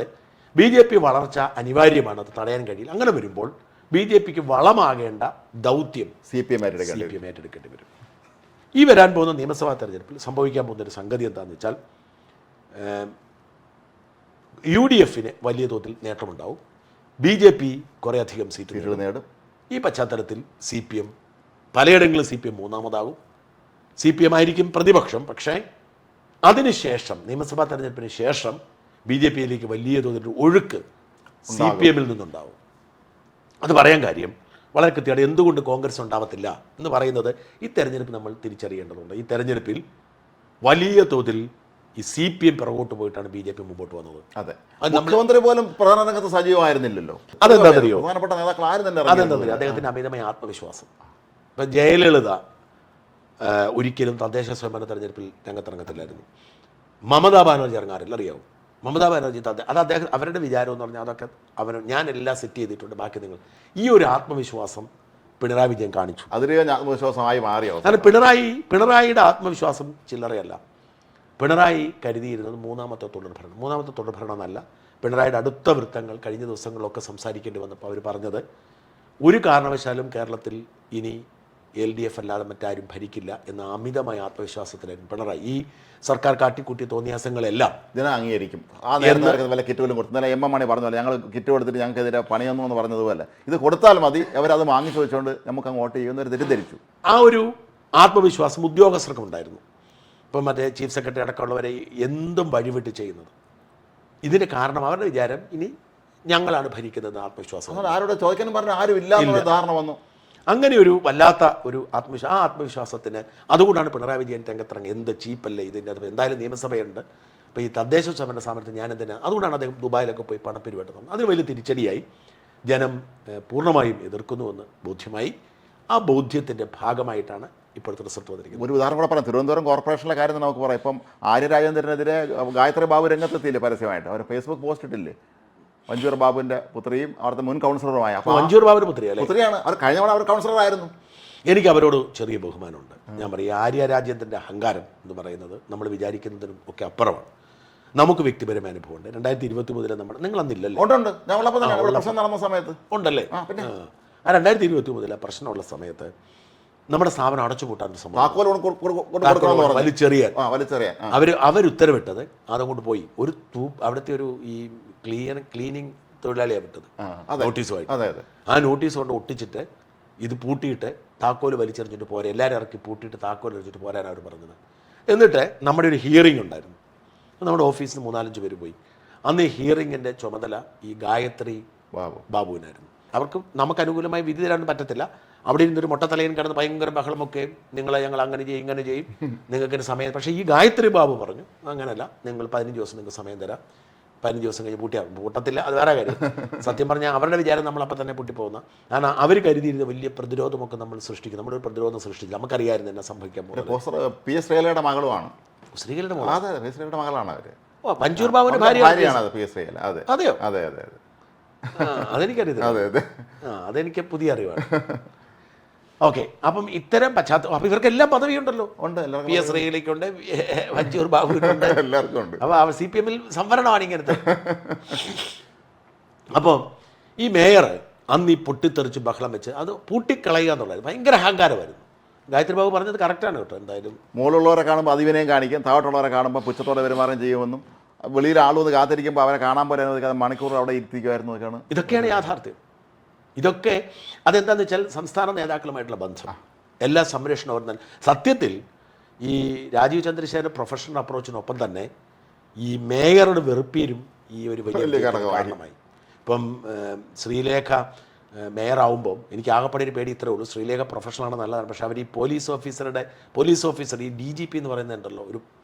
[SPEAKER 1] BJP വളർച്ച അനിവാര്യമാണ്, അത് തടയാൻ കഴിയില്ല. അങ്ങനെ വരുമ്പോൾ BJPക്ക് വളമാകേണ്ട ദൗത്യം CPM ഏറ്റെടുക്കേണ്ടി വരും. ഈ വരാൻ പോകുന്ന നിയമസഭാ തെരഞ്ഞെടുപ്പിൽ സംഭവിക്കാൻ പോകുന്നൊരു സംഗതി എന്താണെന്ന് വെച്ചാൽ UDFന് വലിയ തോതിൽ നേട്ടമുണ്ടാവും, BJP കുറേയധികം സീറ്റുകൾ നേടും. ഈ പശ്ചാത്തലത്തിൽ CPM പലയിടങ്ങളിലും CPM മൂന്നാമതാകും. CPM ആയിരിക്കും പ്രതിപക്ഷം. പക്ഷേ അതിനുശേഷം നിയമസഭാ തെരഞ്ഞെടുപ്പിന് ശേഷം BJPയിലേക്ക് വലിയ തോതിൽ ഒഴുക്ക് CPMൽ നിന്നുണ്ടാവും. അത് പറയാൻ കാര്യം വളരെ കൃത്യമാണ്. എന്തുകൊണ്ട് കോൺഗ്രസ് ഉണ്ടാവത്തില്ല എന്ന് പറയുന്നത് ഈ തെരഞ്ഞെടുപ്പ് നമ്മൾ തിരിച്ചറിയേണ്ടതുണ്ട്. ഈ തെരഞ്ഞെടുപ്പിൽ വലിയ തോതിൽ ഈ CPM പിറകോട്ട് പോയിട്ടാണ് BJP മുമ്പോട്ട് വന്നത്.
[SPEAKER 2] അതെ, മുഖ്യമന്ത്രി പോലും പ്രധാന രംഗത്ത് സജീവമായിരുന്നില്ലല്ലോ.
[SPEAKER 1] അതെന്താണെന്നറിയോ?
[SPEAKER 2] പ്രധാനപ്പെട്ട നേതാക്കൾ ആരും തന്നെ
[SPEAKER 1] അതെന്താണെന്നറിയോ? അദ്ദേഹത്തിന് അമിതമായ ആത്മവിശ്വാസം. ഇപ്പം ജയലളിത ഒരിക്കലും തദ്ദേശ സ്വയംഭരണ തെരഞ്ഞെടുപ്പിൽ രംഗത്തിറങ്ങത്തില്ലായിരുന്നു. മമതാ ബാനർജി ഇറങ്ങാറില്ല, അറിയാവും. മമതാ ബാനർജി അത് അദ്ദേഹം അവരുടെ വിചാരം എന്ന് പറഞ്ഞാൽ അതൊക്കെ ഞാൻ എല്ലാം സെറ്റ് ചെയ്തിട്ടുണ്ട്, ബാക്കി നിങ്ങൾ. ഈ ഒരു ആത്മവിശ്വാസം പിണറായി വിജയൻ കാണിച്ചു.
[SPEAKER 2] അതൊരു ആത്മവിശ്വാസമായി മാറിയോ?
[SPEAKER 1] കാരണം പിണറായിയുടെ ആത്മവിശ്വാസം ചില്ലറയല്ല. പിണറായി കരുതിയിരുന്നത് മൂന്നാമത്തെ തുടർഭരണം എന്നല്ല. പിണറായിയുടെ അടുത്ത വൃത്തങ്ങൾ കഴിഞ്ഞ ദിവസങ്ങളിലൊക്കെ സംസാരിക്കേണ്ടി വന്നപ്പോൾ അവർ പറഞ്ഞത് ഒരു കാരണവശാലും കേരളത്തിൽ ഇനി LDF അല്ലാതെ മറ്റാരും ഭരിക്കില്ല എന്ന അമിതമായ ആത്മവിശ്വാസത്തിലായിരുന്നു പിണറായി. ഈ സർക്കാർ കാട്ടിക്കൂട്ടിയ തോന്നിയാസങ്ങളെല്ലാം
[SPEAKER 2] ഇതിനെ അംഗീകരിക്കും. ആ നേരത്തെ വല്ല കിറ്റ് പോലും കൊടുത്തു. MM മണി പറഞ്ഞല്ലോ, ഞങ്ങൾ കിറ്റ് കൊടുത്തിട്ട് ഞങ്ങൾക്കെതിരെ പണിയൊന്നു എന്ന് പറഞ്ഞതുപോലെ ഇത് കൊടുത്താൽ മതി, അവരത് വാങ്ങിച്ചു വെച്ചുകൊണ്ട് നമുക്ക് അങ്ങ് വോട്ട് ചെയ്യുന്നവർ തെറ്റിദ്ധരിച്ചു.
[SPEAKER 1] ആ ഒരു ആത്മവിശ്വാസം ഉദ്യോഗസ്ഥർക്കുണ്ടായിരുന്നു. ഇപ്പം മറ്റേ ചീഫ് സെക്രട്ടറി അടക്കമുള്ളവരെ എന്തും വഴിവിട്ട് ചെയ്യുന്നത്. ഇതിന് കാരണം അവരുടെ വിചാരം ഇനി ഞങ്ങളാണ് ഭരിക്കുന്നത് ആത്മവിശ്വാസം.
[SPEAKER 2] ആരോട് ചോദിക്കാനും പറഞ്ഞ ആരും ഇല്ലാത്ത ധാരണ വന്നു.
[SPEAKER 1] അങ്ങനെ ഒരു വല്ലാത്ത ഒരു ആത്മവിശ്വാസത്തിന് അതുകൊണ്ടാണ് പിണറായി വിജയൻ രംഗത്തിറങ്ങി. എന്ത് ചീപ്പല്ലേ ഇതിൻ്റെ അത്, എന്തായാലും നിയമസഭയുണ്ട്, അപ്പോൾ ഈ തദ്ദേശ സ്വയംഭരണ സ്ഥാപനത്തിൽ ഞാൻ എന്തിനാ, അതുകൊണ്ടാണ് അദ്ദേഹം ദുബായിലൊക്കെ പോയി പണപ്പിരിവേട്ട് തന്നത്. അതിന് വലിയ തിരിച്ചടിയായി. ജനം പൂർണ്ണമായും എതിർക്കുന്നുവെന്ന് ബോധ്യമായി. ആ ബോധ്യത്തിൻ്റെ ഭാഗമായിട്ടാണ് ഇപ്പോഴത്തെ റിസൾട്ട് വന്നിരിക്കുന്നത്.
[SPEAKER 2] ഒരു ഉദാഹരണം കൂടെ പറയാം. തിരുവനന്തപുരം കോർപ്പറേഷനിലെ കാര്യം നമുക്ക് പറയാം. ഇപ്പം ആര്യ രാജേന്ദ്രനെതിരെ ഗായത്രി ബാബു രംഗത്തെത്തിയില്ലേ പരസ്യമായിട്ട്? അവർ ഫേസ്ബുക്ക് പോസ്റ്റ് ഇട്ടില്ലേ? മഞ്ജൂർ ബാബുവിൻ്റെ പുത്രിയും അവിടുത്തെ മുൻ കൗൺസിലറുമായ.
[SPEAKER 1] മഞ്ജൂർ ബാബുവിൻ്റെ പുത്രിയാണ്.
[SPEAKER 2] അവർ കഴിഞ്ഞ തവണ അവർ കൗൺസിലറായിരുന്നു.
[SPEAKER 1] എനിക്ക് അവരോട് ചെറിയ ബഹുമാനമുണ്ട്. ഞാൻ പറയും, ആര്യ രാജേന്ദ്രൻ്റെ അഹങ്കാരം എന്ന് പറയുന്നത് നമ്മൾ വിചാരിക്കുന്നതിനും ഒക്കെ അപ്പുറമാണ്. നമുക്ക് വ്യക്തിപരമായ അനുഭവമുണ്ട്. 2023 നിങ്ങൾ അന്നില്ലല്ലോ?
[SPEAKER 2] നടന്ന സമയത്ത്
[SPEAKER 1] ഉണ്ടല്ലേ? ആ 2023 പ്രശ്നമുള്ള സമയത്ത് നമ്മുടെ സ്ഥാപനം അടച്ചുപൂട്ടാൻ സംഭവം
[SPEAKER 2] താക്കോൽ കൊടുക്കണമെന്ന് പറഞ്ഞു.
[SPEAKER 1] വലിച്ചെറിയാൻ
[SPEAKER 2] വലിച്ചെറിയാൻ
[SPEAKER 1] അവരുത്തരവിട്ടത് അതുകൊണ്ട് പോയി ഒരു അവിടുത്തെ ഒരു ഈ ക്ലീനിങ് തൊഴിലാളിയാണ് വിട്ടത് നോട്ടീസുമായി. ആ നോട്ടീസ് കൊണ്ട് ഒട്ടിച്ചിട്ട് ഇത് പൂട്ടിയിട്ട് താക്കോൽ വലിച്ചെറിഞ്ഞിട്ട് പോരാ, എല്ലാവരും ഇറക്കി പൂട്ടിയിട്ട് താക്കോൽ എറിഞ്ഞിട്ട് പോരാൻ അവർ പറഞ്ഞത്. എന്നിട്ട് നമ്മുടെ ഒരു ഹിയറിംഗ് ഉണ്ടായിരുന്നു, നമ്മുടെ ഓഫീസിൽ 3-4 പേര് പോയി. അന്ന് ഈ ഹിയറിങ്ങിൻ്റെ ചുമതല ഈ ഗായത്രി ബാബുവിനായിരുന്നു. അവർക്ക് നമുക്ക് അനുകൂലമായി വിധി തരാൻ പറ്റത്തില്ല. അവിടെ ഇരുന്നൊരു മൊട്ടത്തലയിൽ കിടന്ന് ഭയങ്കര ബഹളമൊക്കെ, ഞങ്ങൾ അങ്ങനെ ചെയ്യും ഇങ്ങനെ ചെയ്യും, നിങ്ങൾക്കൊരു സമയം. പക്ഷേ ഈ ഗായത്രി ബാബു പറഞ്ഞു അങ്ങനെയല്ല, നിങ്ങൾ 15 ദിവസം നിങ്ങൾക്ക് സമയം തരാം, 15 ദിവസം കഴിഞ്ഞ് പൂട്ടത്തില്ല. അത് വേറെ കാര്യം. സത്യം പറഞ്ഞാൽ അവരുടെ വിചാരം നമ്മളപ്പം തന്നെ പൂട്ടിപ്പോകുന്ന, കാരണം അവർ കരുതിയിരുന്ന വലിയ പ്രതിരോധമൊക്കെ നമ്മൾ സൃഷ്ടിക്കും. നമ്മളൊരു പ്രതിരോധം സൃഷ്ടിച്ചു, നമുക്കറിയാമായിരുന്നു എന്നെ സംഭവിക്കാൻ പോകുന്നത്.
[SPEAKER 2] P S ശ്രീലയുടെ മകളുമാണ്.
[SPEAKER 1] ശ്രീകളുടെ
[SPEAKER 2] മകളാണ് അവർ.
[SPEAKER 1] മഞ്ചൂർ ബാബുവിന്റെ ഭാര്യയാണ്.
[SPEAKER 2] അതെയോ?
[SPEAKER 1] അതെനിക്കറിയത്തില്ല. അതെനിക്ക് പുതിയ അറിവാണ്. ഓക്കെ, അപ്പം ഇത്തരം പശ്ചാത്തലം, അപ്പം ഇവർക്കെല്ലാം പദവിയുണ്ടല്ലോ. പി എസ് ശ്രീലയ്ക്കുണ്ട്, മഞ്ചൂർ ബാബുവിനുണ്ട്,
[SPEAKER 2] എല്ലാവർക്കും ഉണ്ട്.
[SPEAKER 1] അപ്പോൾ CPM സംവരണമാണ് ഇങ്ങനത്തെ. അപ്പോൾ ഈ മേയർ അന്ന് ഈ പൊട്ടിത്തെറിച്ച് ബഹളം വെച്ച് അത് പൂട്ടിക്കളയുക എന്നുള്ളത് ഭയങ്കര അഹങ്കാരമായിരുന്നു. ഗായത്രി ബാബു പറഞ്ഞത് കറക്റ്റാണ് കേട്ടോ. എന്തായാലും
[SPEAKER 2] മുകളിലുള്ളവരെ കാണുമ്പോൾ അതിവിനയം കാണിക്കും, താഴോട്ടുള്ളവരെ കാണുമ്പോൾ പുച്ഛത്തോടെ പെരുമാറുകയും ചെയ്യുമെന്നും, വെളിയിൽ ആളൊന്ന് കാത്തിരിക്കുമ്പോൾ അവരെ കാണാൻ പോരാൻ മണിക്കൂർ അവിടെ ഇരുത്തിക്കുമായിരുന്നു.
[SPEAKER 1] ഇതൊക്കെയാണ് യാഥാർത്ഥ്യം. ഇതൊക്കെ അതെന്താണെന്ന് വെച്ചാൽ സംസ്ഥാന നേതാക്കളുമായിട്ടുള്ള ബന്ധം, എല്ലാ സംരക്ഷണവും. സത്യത്തിൽ ഈ രാജീവ് ചന്ദ്രശേഖരൻ പ്രൊഫഷണൽ അപ്രോച്ചിനൊപ്പം തന്നെ ഈ മേയറുടെ വെറുപ്പീരും ഈ ഒരു വലിയ കാരണമായി. ഇപ്പം ശ്രീലേഖ മേയറാവുമ്പം എനിക്ക് ആകെപ്പാടെ ഒരു പേടി ഇത്രേ ഉള്ളൂ. ശ്രീലേഖ പ്രൊഫഷണലാണ്, നല്ലതാണ്. പക്ഷേ അവർ ഈ പോലീസ് ഓഫീസർ ഈ DGP എന്ന് പറയുന്നുണ്ടല്ലോ, ഒരു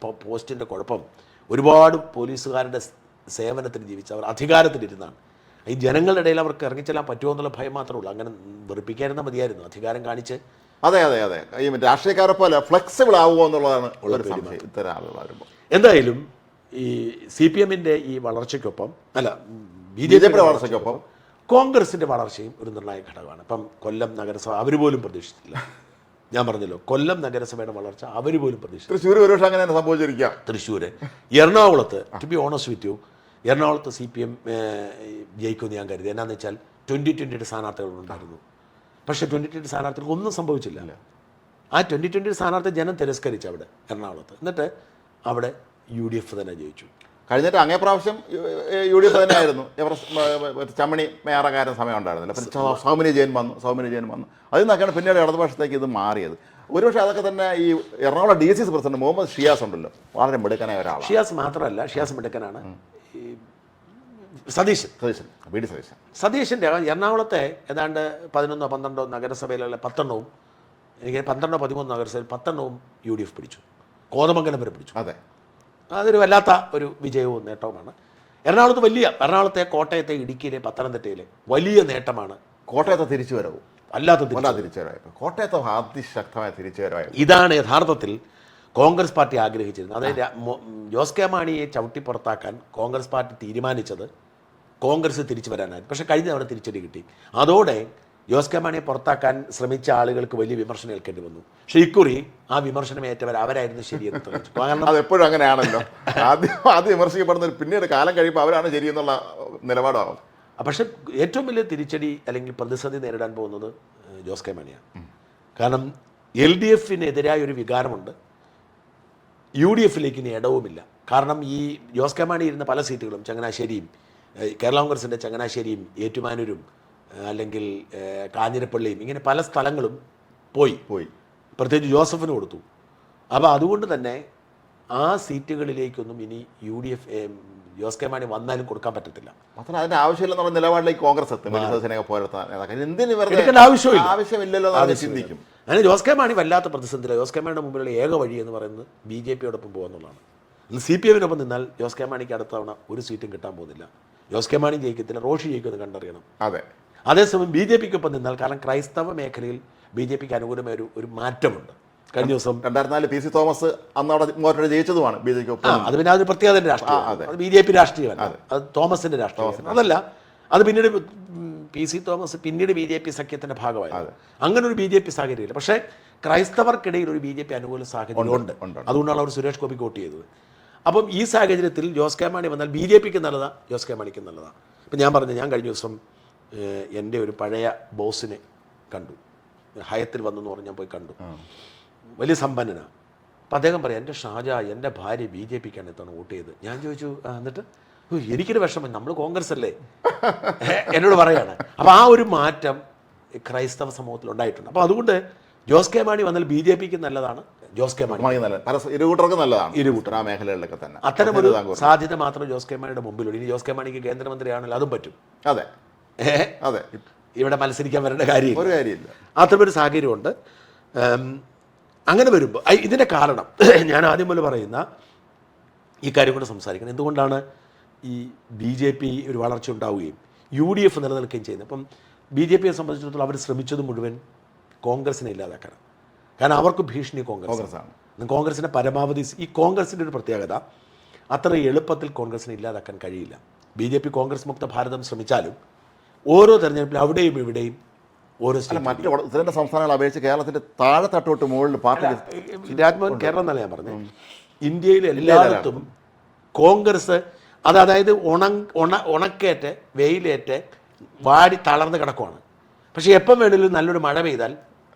[SPEAKER 1] പോസ്റ്റിൻ്റെ കുഴപ്പം, ഒരുപാട് പോലീസുകാരുടെ സേവനത്തിന് ജീവിച്ച് അവർ അധികാരത്തിലിരുന്നാണ്. ഈ ജനങ്ങളുടെ ഇടയിൽ അവർക്ക് ഇറങ്ങിച്ചെല്ലാൻ പറ്റുമോ എന്നുള്ള ഭയം മാത്രമേ ഉള്ളൂ. അങ്ങനെ വെറുപ്പിക്കായിരുന്ന മതിയായിരുന്നു, അധികാരം കാണിച്ച്.
[SPEAKER 2] അതെ, ഈ രാഷ്ട്രീയക്കാരെ പോലെ ഫ്ലെക്സിബിൾ ആവുമോ എന്നുള്ളതാണ് ഇത്തരം ആളുകൾ വരുമ്പോൾ.
[SPEAKER 1] എന്തായാലും ഈ CPMന്റെ ഈ വളർച്ചയ്ക്കൊപ്പം, അല്ല BJPയുടെ വളർച്ചയ്ക്കൊപ്പം കോൺഗ്രസിൻ്റെ വളർച്ചയും ഒരു നിർണായക ഘടകമാണ്. ഇപ്പം കൊല്ലം നഗരസഭ അവർ പോലും പ്രതീക്ഷിച്ചില്ല. ഞാൻ പറഞ്ഞല്ലോ, കൊല്ലം നഗരസഭയുടെ വളർച്ച അവർ പോലും പ്രതീക്ഷിച്ചു.
[SPEAKER 2] തൃശ്ശൂർ ഒരു പക്ഷേ അങ്ങനെ സംഭവിച്ചിരിക്കാം.
[SPEAKER 1] തൃശ്ശൂർ, എറണാകുളത്ത്, to be honest with you, എറണാകുളത്ത് CPM ജയിക്കുമെന്ന് ഞാൻ കരുതി. എന്നാന്ന് വെച്ചാൽ 2020 സ്ഥാനാർത്ഥികളുണ്ടായിരുന്നു. പക്ഷേ 2020 സ്ഥാനാർത്ഥികൾക്ക് ഒന്നും സംഭവിച്ചില്ല. ആ 2020 സ്ഥാനാർത്ഥി ജനം തിരസ്കരിച്ചു അവിടെ എറണാകുളത്ത്. എന്നിട്ട് അവിടെ UDF തന്നെ ജയിച്ചു.
[SPEAKER 2] കഴിഞ്ഞിട്ട് അങ്ങേ പ്രാവശ്യം UDF തന്നെയായിരുന്നു. ചമ്മണി മേയറക്കാരൻ സമയം ഉണ്ടായിരുന്നില്ല. പിന്നെ സൗമിനി ജയൻ വന്നു. അതിൽ നിന്നൊക്കെയാണ് പിന്നീട് ഇടതുപക്ഷത്തേക്ക് ഇത് മാറിയത്. ഒരുപക്ഷെ അതൊക്കെ തന്നെ ഈ എറണാകുളം DCC പ്രസിഡന്റ് മുഹമ്മദ് ഷിയാസ് ഉണ്ടല്ലോ, വളരെ മിടുക്കനായ ഒരാളാണ്.
[SPEAKER 1] ഷിയാസ് മാത്രമല്ല, ഷിയാസ് മിടുക്കനാണ്. സതീശൻ്റെ എറണാകുളത്തെ ഏതാണ്ട് 11-12 നഗരസഭയിലുള്ള 10 എനിക്ക് 12-13 നഗരസഭയിൽ 10 UDF പിടിച്ചു. കോതമംഗലം വരെ പിടിച്ചു.
[SPEAKER 2] അതെ,
[SPEAKER 1] അതൊരു വല്ലാത്ത ഒരു വിജയവും നേട്ടവുമാണ്. എറണാകുളത്തെ കോട്ടയത്തെ, ഇടുക്കിയിലെ, പത്തനംതിട്ടയിലെ വലിയ നേട്ടമാണ്.
[SPEAKER 2] കോട്ടയത്തെ തിരിച്ചുവരവും
[SPEAKER 1] അല്ലാത്ത
[SPEAKER 2] തിരിച്ചുവരവായി, കോട്ടയത്തെ അതിശക്തമായ തിരിച്ചുവരവായി.
[SPEAKER 1] ഇതാണ് യഥാർത്ഥത്തിൽ കോൺഗ്രസ് പാർട്ടി ആഗ്രഹിച്ചിരുന്നത്. അതായത് ജോസ് കെ മാണിയെ ചവിട്ടി പുറത്താക്കാൻ കോൺഗ്രസ് പാർട്ടി തീരുമാനിച്ചത് കോൺഗ്രസ് തിരിച്ചു വരാനായിരുന്നു. പക്ഷേ കഴിഞ്ഞ തവണ തിരിച്ചടി കിട്ടി. അതോടെ ജോസ് കെ മാണിയെ പുറത്താക്കാൻ ശ്രമിച്ച ആളുകൾക്ക് വലിയ വിമർശനം ഏൽക്കേണ്ടി വന്നു. പക്ഷേ ഇക്കുറി ആ വിമർശനം ഏറ്റവർ അവരായിരുന്നു ശരിയെന്ന് തെളിയിച്ചു. കാരണം
[SPEAKER 2] അതെപ്പോഴും അങ്ങനെയാണല്ലോ, ആദ്യം വിമർശിക്കപ്പെടുന്നവർ പിന്നീട് കാലം കഴിയുമ്പോൾ അവരാണ് ശരിയെന്നുള്ള നിലപാടാവും.
[SPEAKER 1] പക്ഷേ ഏറ്റവും വലിയ തിരിച്ചടി അല്ലെങ്കിൽ പ്രതിസന്ധി നേരിടാൻ പോകുന്നത് ജോസ് കെ മാണിയാണ്. കാരണം LDFനെതിരായ ഒരു വികാരമുണ്ട്, UDFിലേക്ക് ഇനി ഇടവുമില്ല. കാരണം ഈ ജോസ് കെ മാണി ഇരുന്ന പല സീറ്റുകളും, ചങ്ങനാശ്ശേരിയും, കേരള കോൺഗ്രസിൻ്റെ ചങ്ങനാശ്ശേരിയും, ഏറ്റുമാനൂരും, അല്ലെങ്കിൽ കാഞ്ഞിരപ്പള്ളിയും, ഇങ്ങനെ പല സ്ഥലങ്ങളും പോയി. പ്രത്യേകിച്ച് ജോസഫിന് കൊടുത്തു. അപ്പോൾ അതുകൊണ്ട് തന്നെ ആ സീറ്റുകളിലേക്കൊന്നും ഇനി UDF ജോസ് കെ മാണി വന്നാലും കൊടുക്കാൻ പറ്റത്തില്ല.
[SPEAKER 2] മാത്രം അതിൻ്റെ ആവശ്യമില്ലെന്നുള്ള നിലപാടിലേക്ക് കോൺഗ്രസ് എത്തും. ആവശ്യമില്ലല്ലോ ചിന്തിക്കും.
[SPEAKER 1] അങ്ങനെ ജോസ് കെ മാണി വല്ലാത്ത പ്രതിസന്ധിയില്ല. ജോസ് കെ മാണിയുടെ മുമ്പിലുള്ള ഏക വഴി എന്ന് പറയുന്നത് BJPയോടൊപ്പം പോകുന്നുള്ളതാണ്. CPMനൊപ്പം നിന്നാൽ ജോസ് കെ മാണിക്ക് അടുത്ത തവണ ഒരു സീറ്റും കിട്ടാൻ പോകുന്നില്ല. ജോസ് കെ മാണി ജയിക്കത്തില്ല, റോഷി ജയിക്കുമെന്ന് കണ്ടറിയണം. അതേസമയം BJPക്കൊപ്പം നിന്നാൽ, കാരണം ക്രൈസ്തവ മേഖലയിൽ BJPക്ക് അനുകൂലമായ ഒരു മാറ്റമുണ്ട്. കഴിഞ്ഞ ദിവസം
[SPEAKER 2] 2004 PC തോമസ് അന്ന് അവിടെ ജയിച്ചതുമാണ് BJP.
[SPEAKER 1] അത് പിന്നെ അതൊരു പ്രത്യേകത രാഷ്ട്രീയം, അത് BJP രാഷ്ട്രീയമല്ല, അത് തോമസിന്റെ രാഷ്ട്രീയം. അതല്ല, അത് പിന്നീട് PC തോമസ് പിന്നീട് BJP സഖ്യത്തിന്റെ ഭാഗമായി. അങ്ങനെ ഒരു BJP സാഹചര്യമില്ല. പക്ഷേ ക്രൈസ്തവർക്കിടയിൽ ഒരു BJP അനുകൂല സാഹചര്യമുണ്ട്. അതുകൊണ്ടാണ് അവർ സുരേഷ് ഗോപിക്ക് വോട്ട് ചെയ്തത്. അപ്പം ഈ സാഹചര്യത്തിൽ ജോസ് കെ മാണി വന്നാൽ BJPക്ക് നല്ലതാ, ജോസ് കെ മാണിക്ക് നല്ലതാ. ഇപ്പം ഞാൻ കഴിഞ്ഞ ദിവസം എൻ്റെ ഒരു പഴയ ബോസിനെ കണ്ടു. ഹയത്തിൽ വന്നെന്ന് പറഞ്ഞ് ഞാൻ പോയി കണ്ടു. വലിയ സമ്പന്നനാണ്. അപ്പം അദ്ദേഹം പറയാം, എൻ്റെ ഷാജ, എൻ്റെ ഭാര്യ BJPക്കാണ് ഇത്തവണ വോട്ട് ചെയ്ത്. ഞാൻ ചോദിച്ചു, എന്നിട്ട് എനിക്കൊരു വിഷമം, നമ്മൾ കോൺഗ്രസ് അല്ലേ എന്നോട് പറയാണ്. അപ്പോൾ ആ ഒരു മാറ്റം ക്രൈസ്തവ സമൂഹത്തിൽ ഉണ്ടായിട്ടുണ്ട്. അപ്പോൾ അതുകൊണ്ട് ജോസ് കെ മാണി വന്നാൽ BJPക്ക് നല്ലതാണ്, ജോസ് കെ മാണി
[SPEAKER 2] ഇരുകൂട്ടർക്ക് നല്ലതാണ്, ഇരുകൂട്ടർ ആ മേഖലകളിലൊക്കെ തന്നെ.
[SPEAKER 1] അത്തരമൊരു സാധ്യത മാത്രം ജോസ് കെ മാണിയുടെ മുമ്പിലുള്ളൂ. ഇനി ജോസ് കെ മാണിക്ക് കേന്ദ്രമന്ത്രിയാണല്ലോ, അതും പറ്റും.
[SPEAKER 2] അതെ അതെ,
[SPEAKER 1] ഇവിടെ മത്സരിക്കാൻ വരേണ്ട കാര്യമില്ല,
[SPEAKER 2] ഒരു കാര്യമില്ല.
[SPEAKER 1] അത്തരമൊരു സാഹചര്യമുണ്ട്. അങ്ങനെ വരുമ്പോൾ ഇതിൻ്റെ കാരണം ഞാൻ ആദ്യം പോലെ പറയുന്ന ഈ കാര്യം കൊണ്ട് സംസാരിക്കണം. എന്തുകൊണ്ടാണ് ഈ BJP ഒരു വളർച്ച ഉണ്ടാവുകയും UDF നിലനിൽക്കുകയും ചെയ്യുന്നത്? അപ്പം BJPയെ സംബന്ധിച്ചിടത്തോളം അവർ ശ്രമിച്ചത് മുഴുവൻ കോൺഗ്രസിനെ ഇല്ലാതാക്കാനാണ്. കാരണം അവർക്ക് ഭീഷണി കോൺഗ്രസ്സാണ്. കോൺഗ്രസിനെ പരമാവധി, ഈ കോൺഗ്രസിൻ്റെ ഒരു പ്രത്യേകത, അത്ര എളുപ്പത്തിൽ കോൺഗ്രസിനെ ഇല്ലാതാക്കാൻ കഴിയില്ല. BJP കോൺഗ്രസ് മുക്ത ഭാരതം ശ്രമിച്ചാലും ഓരോ തെരഞ്ഞെടുപ്പിലും അവിടെയും ഇവിടെയും ഓരോ
[SPEAKER 2] മറ്റു ഉത്തരേന്ത്യ സംസ്ഥാനങ്ങളെ അപേക്ഷിച്ച് കേരളത്തിൻ്റെ താഴെ തട്ടോട്ട് മുകളിൽ പാർട്ടി
[SPEAKER 1] രാജ്മോഹൻ കേരളം എന്നല്ല ഞാൻ പറഞ്ഞത്, ഇന്ത്യയിൽ എല്ലായിടത്തും കോൺഗ്രസ് അതായത് ഉണക്കേറ്റ് വെയിലേറ്റ് വാടി തളർന്ന് കിടക്കുവാണ്. പക്ഷേ എപ്പം വേണമെങ്കിലും നല്ലൊരു മഴ പെയ്താൽ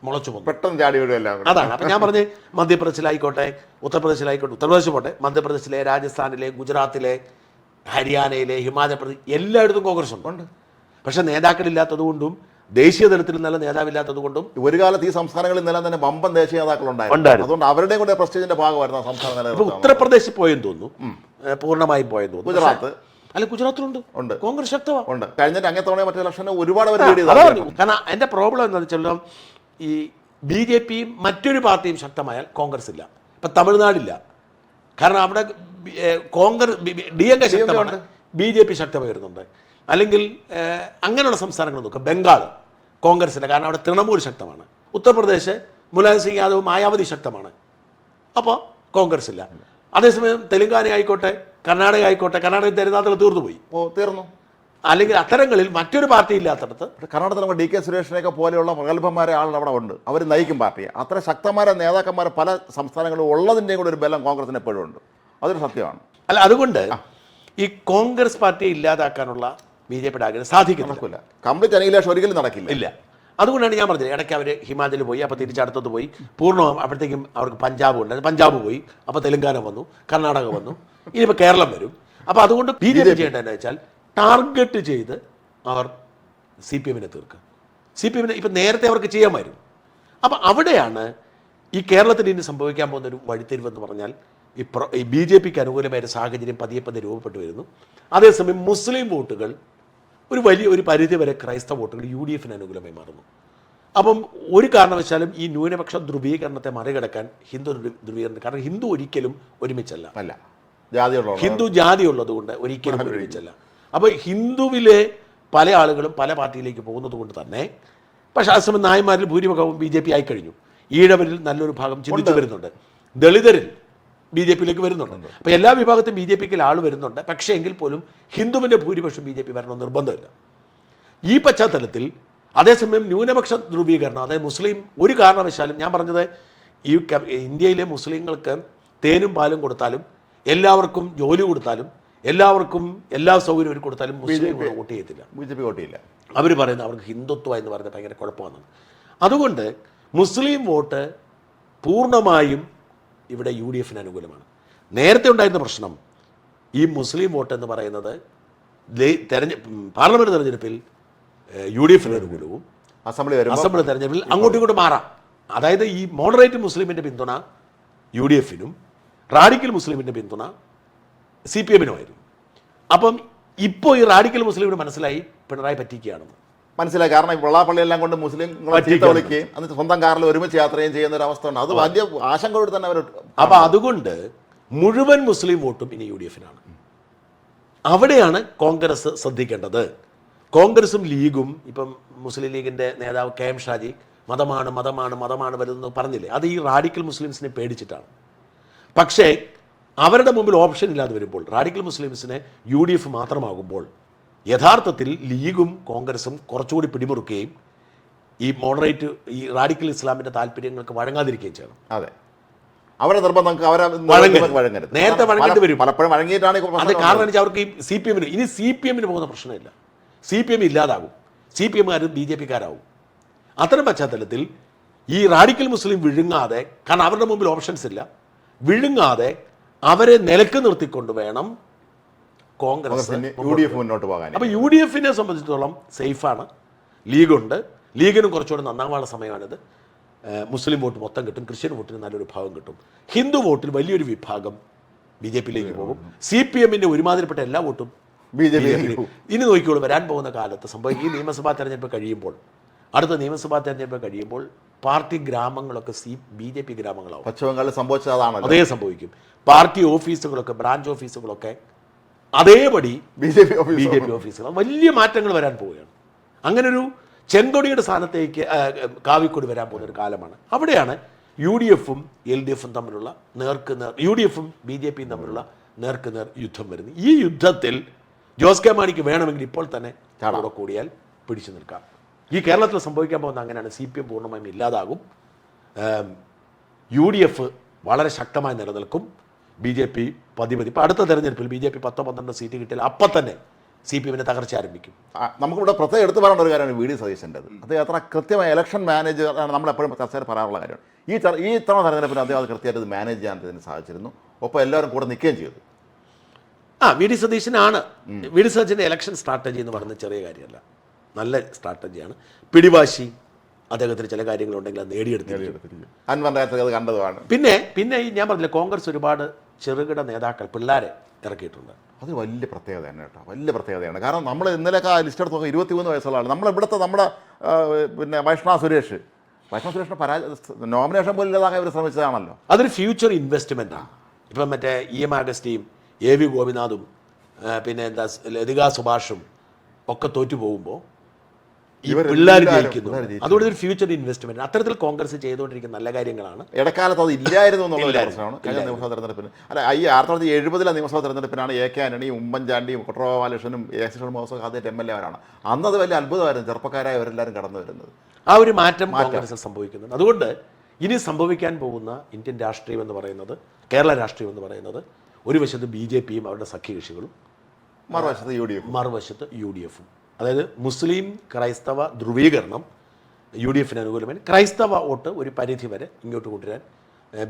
[SPEAKER 1] മുളച്ചു പോകും,
[SPEAKER 2] പെട്ടെന്ന് ചാടി വീഴും.
[SPEAKER 1] അതാണ്. അപ്പം ഞാൻ പറഞ്ഞ് മധ്യപ്രദേശിലായിക്കോട്ടെ, ഉത്തർപ്രദേശിലായിക്കോട്ടെ, ഉത്തർപ്രദേശ് പോട്ടെ, മധ്യപ്രദേശിലെ, രാജസ്ഥാനിലെ, ഗുജറാത്തിലെ, ഹരിയാനയിലെ, ഹിമാചൽ പ്രദേശ് എല്ലായിടത്തും കോൺഗ്രസ് ഉണ്ട്. പക്ഷെ നേതാക്കളില്ലാത്തതുകൊണ്ടും ദേശീയ തലത്തിൽ നല്ല നേതാവില്ലാത്തതുകൊണ്ടും
[SPEAKER 2] ഒരു കാലത്ത് ഈ സംസ്ഥാനങ്ങളിൽ നില തന്നെ വമ്പൻ ദേശീയ നേതാക്കളുണ്ടായിരുന്നു. അതുകൊണ്ട് അവരുടെയും കൂടെ പ്രസ്റ്റീജിന്റെ ഭാഗമായിരുന്നു ആ സംസ്ഥാന നേതാക്കൾ.
[SPEAKER 1] ഉത്തർപ്രദേശിൽ പോയെന്ന് തോന്നുന്നു, പൂർണ്ണമായും പോയെന്ന് തോന്നുന്നു.
[SPEAKER 2] ഗുജറാത്ത്
[SPEAKER 1] അല്ല, ഗുജറാത്തിലുണ്ട്, ഉണ്ട് കോൺഗ്രസ് ശക്തമാണ്,
[SPEAKER 2] ഉണ്ട്. കഴിഞ്ഞ അങ്ങനത്തെ മറ്റു ഇലക്ഷന് ഒരുപാട് പേര്.
[SPEAKER 1] കാരണം എൻ്റെ പ്രോബ്ലം എന്താണെന്ന് വെച്ചാൽ ഈ BJPയും മറ്റൊരു പാർട്ടിയും ശക്തമായാൽ കോൺഗ്രസ് ഇല്ല. ഇപ്പം തമിഴ്നാടില്ല, കാരണം അവിടെ കോൺഗ്രസ് DMK ശക്തമാണ്, BJP ശക്തമായി വരുന്നുണ്ട്. അല്ലെങ്കിൽ അങ്ങനെയുള്ള സംസ്ഥാനങ്ങൾ നോക്കുക, ബംഗാൾ കോൺഗ്രസില്ല, കാരണം അവിടെ തൃണമൂൽ ശക്തമാണ്. ഉത്തർപ്രദേശ് മുലായം സിംഗ് യാദവ്, മായാവതി ശക്തമാണ്, അപ്പോൾ കോൺഗ്രസ് ഇല്ല. അതേസമയം തെലുങ്കാന ആയിക്കോട്ടെ, കർണാടക ആയിക്കോട്ടെ, കർണാടക തെരഞ്ഞെടുപ്പിൽ തീർന്നു. അല്ലെങ്കിൽ അത്തരങ്ങളിൽ മറ്റൊരു പാർട്ടി ഇല്ലാത്തടത്ത്
[SPEAKER 2] കർണാടകത്തിൽ നമുക്ക് DK സുരേഷിനെയൊക്കെ പോലെയുള്ള പ്രഗത്ഭന്മാരെ ആളുകൾ അവിടെ ഉണ്ട്, അവർ നയിക്കും പാർട്ടിയെ. അത്ര ശക്തന്മാരെ നേതാക്കന്മാരെ പല സംസ്ഥാനങ്ങളിലും ഉള്ളതിൻ്റെയും കൂടെ ഒരു ബലം കോൺഗ്രസിന് എപ്പോഴും ഉണ്ട്, അതൊരു സത്യമാണ്.
[SPEAKER 1] അല്ല, അതുകൊണ്ട് ഈ കോൺഗ്രസ് പാർട്ടിയെ ഇല്ലാതാക്കാനുള്ള BJPയുടെ ആഗ്രഹം സാധിക്കില്ല,
[SPEAKER 2] കംപ്ലീറ്റ് അനിലേഷൻ ഒരിക്കലും നടക്കില്ല.
[SPEAKER 1] ഇല്ല. അതുകൊണ്ടാണ് ഞാൻ പറഞ്ഞത്, ഇടയ്ക്ക് അവർ ഹിമാചൽ പോയി, അപ്പോൾ തിരിച്ചടുത്തത് പോയി, പൂർണ്ണമായും അപ്പോഴത്തേക്കും അവർക്ക് പഞ്ചാബ് ഉണ്ട്, പഞ്ചാബ് പോയി, അപ്പോൾ തെലുങ്കാന വന്നു, കർണാടക വന്നു, ഇനിയിപ്പോൾ കേരളം വരും. അപ്പോൾ അതുകൊണ്ട് BJP ചെയ്യേണ്ടതെന്ന് വെച്ചാൽ ടാർഗറ്റ് ചെയ്ത് അവർ CPMനെ തീർക്കുക. CPMനെ ഇപ്പം നേരത്തെ അവർക്ക് ചെയ്യാമായിരുന്നു. അപ്പം അവിടെയാണ് ഈ കേരളത്തിൽ ഇനി സംഭവിക്കാൻ പോകുന്ന ഒരു വഴിത്തിരിവെന്ന് പറഞ്ഞാൽ ഈ BJPക്ക് അനുകൂലമായ ഒരു സാഹചര്യം പതിയെ രൂപപ്പെട്ടു വരുന്നു. അതേസമയം മുസ്ലിം വോട്ടുകൾ ഒരു പരിധി വരെ ക്രൈസ്തവ വോട്ടുകൾ UDFന് അനുകൂലമായി മാറുന്നു. അപ്പം ഒരു കാരണവശാലും ഈ ന്യൂനപക്ഷ ധ്രുവീകരണത്തെ മറികടക്കാൻ ഹിന്ദു ധ്രുവീകരണം, കാരണം ഹിന്ദു ഒരിക്കലും ഒരുമിച്ചല്ല, ഹിന്ദു ജാതി ഉള്ളതുകൊണ്ട് ഒരിക്കലും ഒരുമിച്ചല്ല. അപ്പോൾ ഹിന്ദുവിലെ പല ആളുകളും പല പാർട്ടിയിലേക്ക് പോകുന്നത് കൊണ്ട് തന്നെ, പക്ഷേ അതേസമയം നായന്മാരിൽ ഭൂരിഭാഗവും BJP ആയിക്കഴിഞ്ഞു. ഈഴവരിൽ നല്ലൊരു ഭാഗം ചിന്തിച്ചു വരുന്നുണ്ട്, ദളിതരിൽ BJPയിലേക്ക് വരുന്നുണ്ട്. അപ്പോൾ എല്ലാ വിഭാഗത്തും BJPക്ക് ആൾ വരുന്നുണ്ട്. പക്ഷേ എങ്കിൽ പോലും ഹിന്ദുവിൻ്റെ ഭൂരിപക്ഷം BJP വരണമെന്ന് നിർബന്ധമില്ല. ഈ പശ്ചാത്തലത്തിൽ അതേസമയം ന്യൂനപക്ഷ ധ്രുവീകരണം, അതായത് മുസ്ലിം ഒരു കാരണവശാലും, ഞാൻ പറഞ്ഞത് ഈ ഇന്ത്യയിലെ മുസ്ലിങ്ങൾക്ക് തേനും പാലും കൊടുത്താലും, എല്ലാവർക്കും ജോലി കൊടുത്താലും, എല്ലാവർക്കും എല്ലാ സൗകര്യവും കൊടുത്താലും മുസ്ലിം വോട്ട് ചെയ്യത്തില്ല,
[SPEAKER 2] BJP വോട്ട് ചെയ്യില്ല.
[SPEAKER 1] അവർ പറയുന്നത് അവർക്ക് ഹിന്ദുത്വം എന്ന് പറയുന്നത് ഭയങ്കര കുഴപ്പമാണ്. അതുകൊണ്ട് മുസ്ലിം വോട്ട് പൂർണ്ണമായും ഇവിടെ UDFന് അനുകൂലമാണ്. നേരത്തെ ഉണ്ടായിരുന്ന പ്രശ്നം ഈ മുസ്ലിം വോട്ട് എന്ന് പറയുന്നത് പാർലമെന്റ് തെരഞ്ഞെടുപ്പിൽ UDFന് അനുകൂലവും അസംബ്ലി തെരഞ്ഞെടുപ്പിൽ അങ്ങോട്ടും ഇങ്ങോട്ടും മാറാം. അതായത് ഈ മോഡറേറ്റ് മുസ്ലിമിൻ്റെ പിന്തുണ UDFനും റാഡിക്കൽ മുസ്ലിമിൻ്റെ പിന്തുണ CPMനുമായിരുന്നു. അപ്പം ഇപ്പോൾ ഈ റാഡിക്കൽ മുസ്ലിമിന് മനസ്സിലായി പിണറായി പറ്റിക്കുകയാണെന്ന്
[SPEAKER 2] മനസ്സിലായി. കാരണം വെള്ളാപ്പള്ളിയെല്ലാം കൊണ്ട് മുസ്ലിങ്ങളെ ചീത്ത വിളിക്കുകയും എന്നിട്ട് സ്വന്തം കാറിൽ ഒരുമിച്ച് യാത്രയും ചെയ്യുന്ന ഒരു അവസ്ഥ ഉണ്ട്. അത് വലിയ ആശങ്കയോട് തന്നെ അവർ.
[SPEAKER 1] അപ്പം അതുകൊണ്ട് മുഴുവൻ മുസ്ലിം വോട്ടും ഇനി UDFനാണ്. അവിടെയാണ് കോൺഗ്രസ് ശ്രദ്ധിക്കേണ്ടത്. കോൺഗ്രസും ലീഗും, ഇപ്പം മുസ്ലിം ലീഗിൻ്റെ നേതാവ് KM ഷാജി മതമാണ് മതമാണ് മതമാണ് വരുന്നത് പറഞ്ഞില്ലേ, അത് ഈ റാഡിക്കൽ മുസ്ലിംസിനെ പേടിച്ചിട്ടാണ്. പക്ഷേ അവരുടെ മുമ്പിൽ ഓപ്ഷൻ ഇല്ലാതെ വരുമ്പോൾ, റാഡിക്കൽ മുസ്ലിംസിന് UDF മാത്രമാകുമ്പോൾ, യഥാർത്ഥത്തിൽ ലീഗും കോൺഗ്രസും കുറച്ചുകൂടി പിടിമുറുക്കുകയും ഈ മോഡറേറ്റ് ഈ റാഡിക്കൽ ഇസ്ലാമിൻ്റെ താല്പര്യങ്ങൾക്ക് വഴങ്ങാതിരിക്കുകയും ചെയ്യണം.
[SPEAKER 2] അതെ, അവരെ നിർബന്ധം
[SPEAKER 1] നേരത്തെ വഴങ്ങേണ്ടി വരും.
[SPEAKER 2] പലപ്പോഴും വഴങ്ങിയിട്ടാണ്
[SPEAKER 1] അത് കാരണം അവർക്ക് ഈ CPMന് പോകുന്ന പ്രശ്നമില്ല. CPM ഇല്ലാതാകും. CPM-കാരും BJP-കാരാവും. അത്തരം പശ്ചാത്തലത്തിൽ ഈ റാഡിക്കൽ മുസ്ലിം വിഴുങ്ങാതെ, കാരണം അവരുടെ മുമ്പിൽ ഓപ്ഷൻസ് ഇല്ല, വിഴുങ്ങാതെ അവരെ നിലക്ക് നിർത്തിക്കൊണ്ട് വേണം കോൺഗ്രസ്
[SPEAKER 2] UDF മുന്നോട്ട് പോകാൻ.
[SPEAKER 1] അപ്പോൾ UDF-നെ സംബന്ധിച്ചിടത്തോളം സേഫാണ്. ലീഗുണ്ട്, ലീഗിനും കുറച്ചുകൂടെ നന്നാവാനുള്ള സമയമാണിത്. മുസ്ലിം വോട്ട് മൊത്തം കിട്ടും, ക്രിസ്ത്യൻ വോട്ടിന് നല്ലൊരു ഭാഗം കിട്ടും, ഹിന്ദു വോട്ടിൽ വലിയൊരു വിഭാഗം BJP-യിലേക്ക് പോകും. CPM-ന്റെ ഒരുമാതിരിപ്പെട്ട എല്ലാ വോട്ടും
[SPEAKER 2] BJP.
[SPEAKER 1] ഇനി നോക്കിക്കോളൂ, വരാൻ പോകുന്ന കാലത്ത് സംഭവിക്കും. ഈ നിയമസഭാ തെരഞ്ഞെടുപ്പ് കഴിയുമ്പോൾ, അടുത്ത നിയമസഭാ തെരഞ്ഞെടുപ്പ് കഴിയുമ്പോൾ പാർട്ടി ഗ്രാമങ്ങളൊക്കെ BJP ഗ്രാമങ്ങളാവും.
[SPEAKER 2] പശ്ചിമ ബംഗാളിൽ സംഭവിച്ചത് അതാണല്ലോ.
[SPEAKER 1] അതേ സംഭവിക്കും. പാർട്ടി ഓഫീസുകളൊക്കെ, ബ്രാഞ്ച് ഓഫീസുകളൊക്കെ അതേപടി
[SPEAKER 2] BJP
[SPEAKER 1] ഓഫീസുകൾ. വലിയ മാറ്റങ്ങൾ വരാൻ പോവുകയാണ്. അങ്ങനൊരു ചെങ്കൊടിയുടെ സ്ഥാനത്തേക്ക് കാവിക്കൊടി വരാൻ പോകുന്ന ഒരു കാലമാണ്. അവിടെയാണ് UDF-ഉം LDF-ഉം തമ്മിലുള്ള UDF-ഉം BJP-യും തമ്മിലുള്ള നേർക്കുനേർ യുദ്ധം വരുന്നത്. ഈ യുദ്ധത്തിൽ ജോസ് കെ മാണിക്ക് വേണമെങ്കിൽ ഇപ്പോൾ തന്നെ കൂടെ കൂടിയാൽ പിടിച്ചു നിൽക്കാം. ഈ കേരളത്തിൽ സംഭവിക്കാൻ പോകുന്ന അങ്ങനെയാണ്. CPM പൂർണ്ണമായും ഇല്ലാതാകും, UDF വളരെ ശക്തമായി നിലനിൽക്കും, BJP പതിപതി. ഇപ്പോൾ അടുത്ത തെരഞ്ഞെടുപ്പിൽ BJP 10-12 സീറ്റ് കിട്ടിയാൽ അപ്പം തന്നെ CPM-നെ തകർച്ച ആരംഭിക്കും.
[SPEAKER 2] നമുക്കിവിടെ പ്രത്യേകം എടുത്തു പറയേണ്ട ഒരു കാര്യമാണ് VD സതീശൻ്റെത്. അത് അത്ര കൃത്യമായ ഇലക്ഷൻ മാനേജർ ആണ്. നമ്മളെപ്പോഴും ചർച്ചയിൽ പറയാറുള്ള കാര്യമാണ്. ഈ തവണ തെരഞ്ഞെടുപ്പിന് അദ്ദേഹം അത് കൃത്യമായിട്ട് ഇത് മാനേജ് ചെയ്യാൻ ഇതിന് സാധിച്ചിരുന്നു. ഒപ്പം എല്ലാവരും കൂടെ നിൽക്കുകയും ചെയ്തു.
[SPEAKER 1] VD സതീശനാണ്. VD സതീശൻ്റെ ഇലക്ഷൻ സ്ട്രാറ്റജി എന്ന് പറയുന്നത് ചെറിയ കാര്യമല്ല, നല്ല സ്ട്രാറ്റജിയാണ്. പിടിവാശി, അദ്ദേഹത്തിന് ചില കാര്യങ്ങളുണ്ടെങ്കിൽ അത് നേടിയെടുത്തിരിക്കും.
[SPEAKER 2] അത് കണ്ടതുമാണ്.
[SPEAKER 1] പിന്നെ ഈ ഞാൻ പറഞ്ഞില്ല, കോൺഗ്രസ് ഒരുപാട് ചെറുകിട നേതാക്കൾ, പിള്ളേരെ ഇറക്കിയിട്ടുണ്ട്.
[SPEAKER 2] അത് വലിയ പ്രത്യേകതയാണ് കേട്ടോ, വലിയ പ്രത്യേകതയാണ്. കാരണം നമ്മൾ ഇന്നലെയൊക്കെ ആ ലിസ്റ്റ് എടുത്ത് നോക്കുക, 23 വയസ്സുള്ള ആൾ. നമ്മുടെ പിന്നെ വൈഷ്ണവ സുരേഷിനെ നോമിനേഷൻ പോലും ഇല്ലാതാക്കാൻ ഇവർ ശ്രമിച്ചതാണല്ലോ.
[SPEAKER 1] അതൊരു ഫ്യൂച്ചർ ഇൻവെസ്റ്റ്മെൻറ്റാണ്. ഇപ്പം മറ്റേ EM അഗസ്റ്റിയും AV ഗോപിനാഥും പിന്നെ ലതിക സുഭാഷും ഒക്കെ തോറ്റു പോകുമ്പോൾ ഈ പിള്ളേർ ജയിക്കുന്നു. അതുകൊണ്ട് ഒരു ഫ്യൂച്ചർ ഇൻവെസ്റ്റ്മെന്റ്. അത്തരത്തിൽ കോൺഗ്രസ് ചെയ്തുകൊണ്ടിരിക്കുന്ന നല്ല കാര്യങ്ങളാണ്.
[SPEAKER 2] ഇടക്കാലത്ത് അത് ഇല്ലായിരുന്നു എന്നുള്ള പ്രശ്നമാണ്. കഴിഞ്ഞ നിയമസഭാ തെരഞ്ഞെടുപ്പിന് 1970 നിയമസഭാ തെരഞ്ഞെടുപ്പിനാണ് AK ആന്റണിയും ഉമ്മൻചാണ്ടിയും കുട്ടറോബാലകൃഷ്ണനും ആദ്യമായിട്ട് MLA-മാരാണ്. അന്ന് അത് വലിയ അത്ഭുതമായിരുന്നു, ചെറുപ്പക്കാരായവരെല്ലാവരും കടന്നു വരുന്നത്.
[SPEAKER 1] ആ ഒരു മാറ്റം കോൺഗ്രസിൽ സംഭവിക്കുന്നുണ്ട്. അതുകൊണ്ട് ഇനി സംഭവിക്കാൻ പോകുന്ന ഇന്ത്യൻ രാഷ്ട്രീയം എന്ന് പറയുന്നത്, കേരള രാഷ്ട്രീയം എന്ന് പറയുന്നത്, ഒരു വശത്ത് BJP-യും അവരുടെ സഖ്യകക്ഷികളും, മറുവശത്ത് UDF-ഉം. അതായത് മുസ്ലിം ക്രൈസ്തവ ധ്രുവീകരണം UDF-ന് അനുകൂലമായി. ക്രൈസ്തവ വോട്ട് ഒരു പരിധി വരെ ഇങ്ങോട്ട് കൊണ്ടുവരാൻ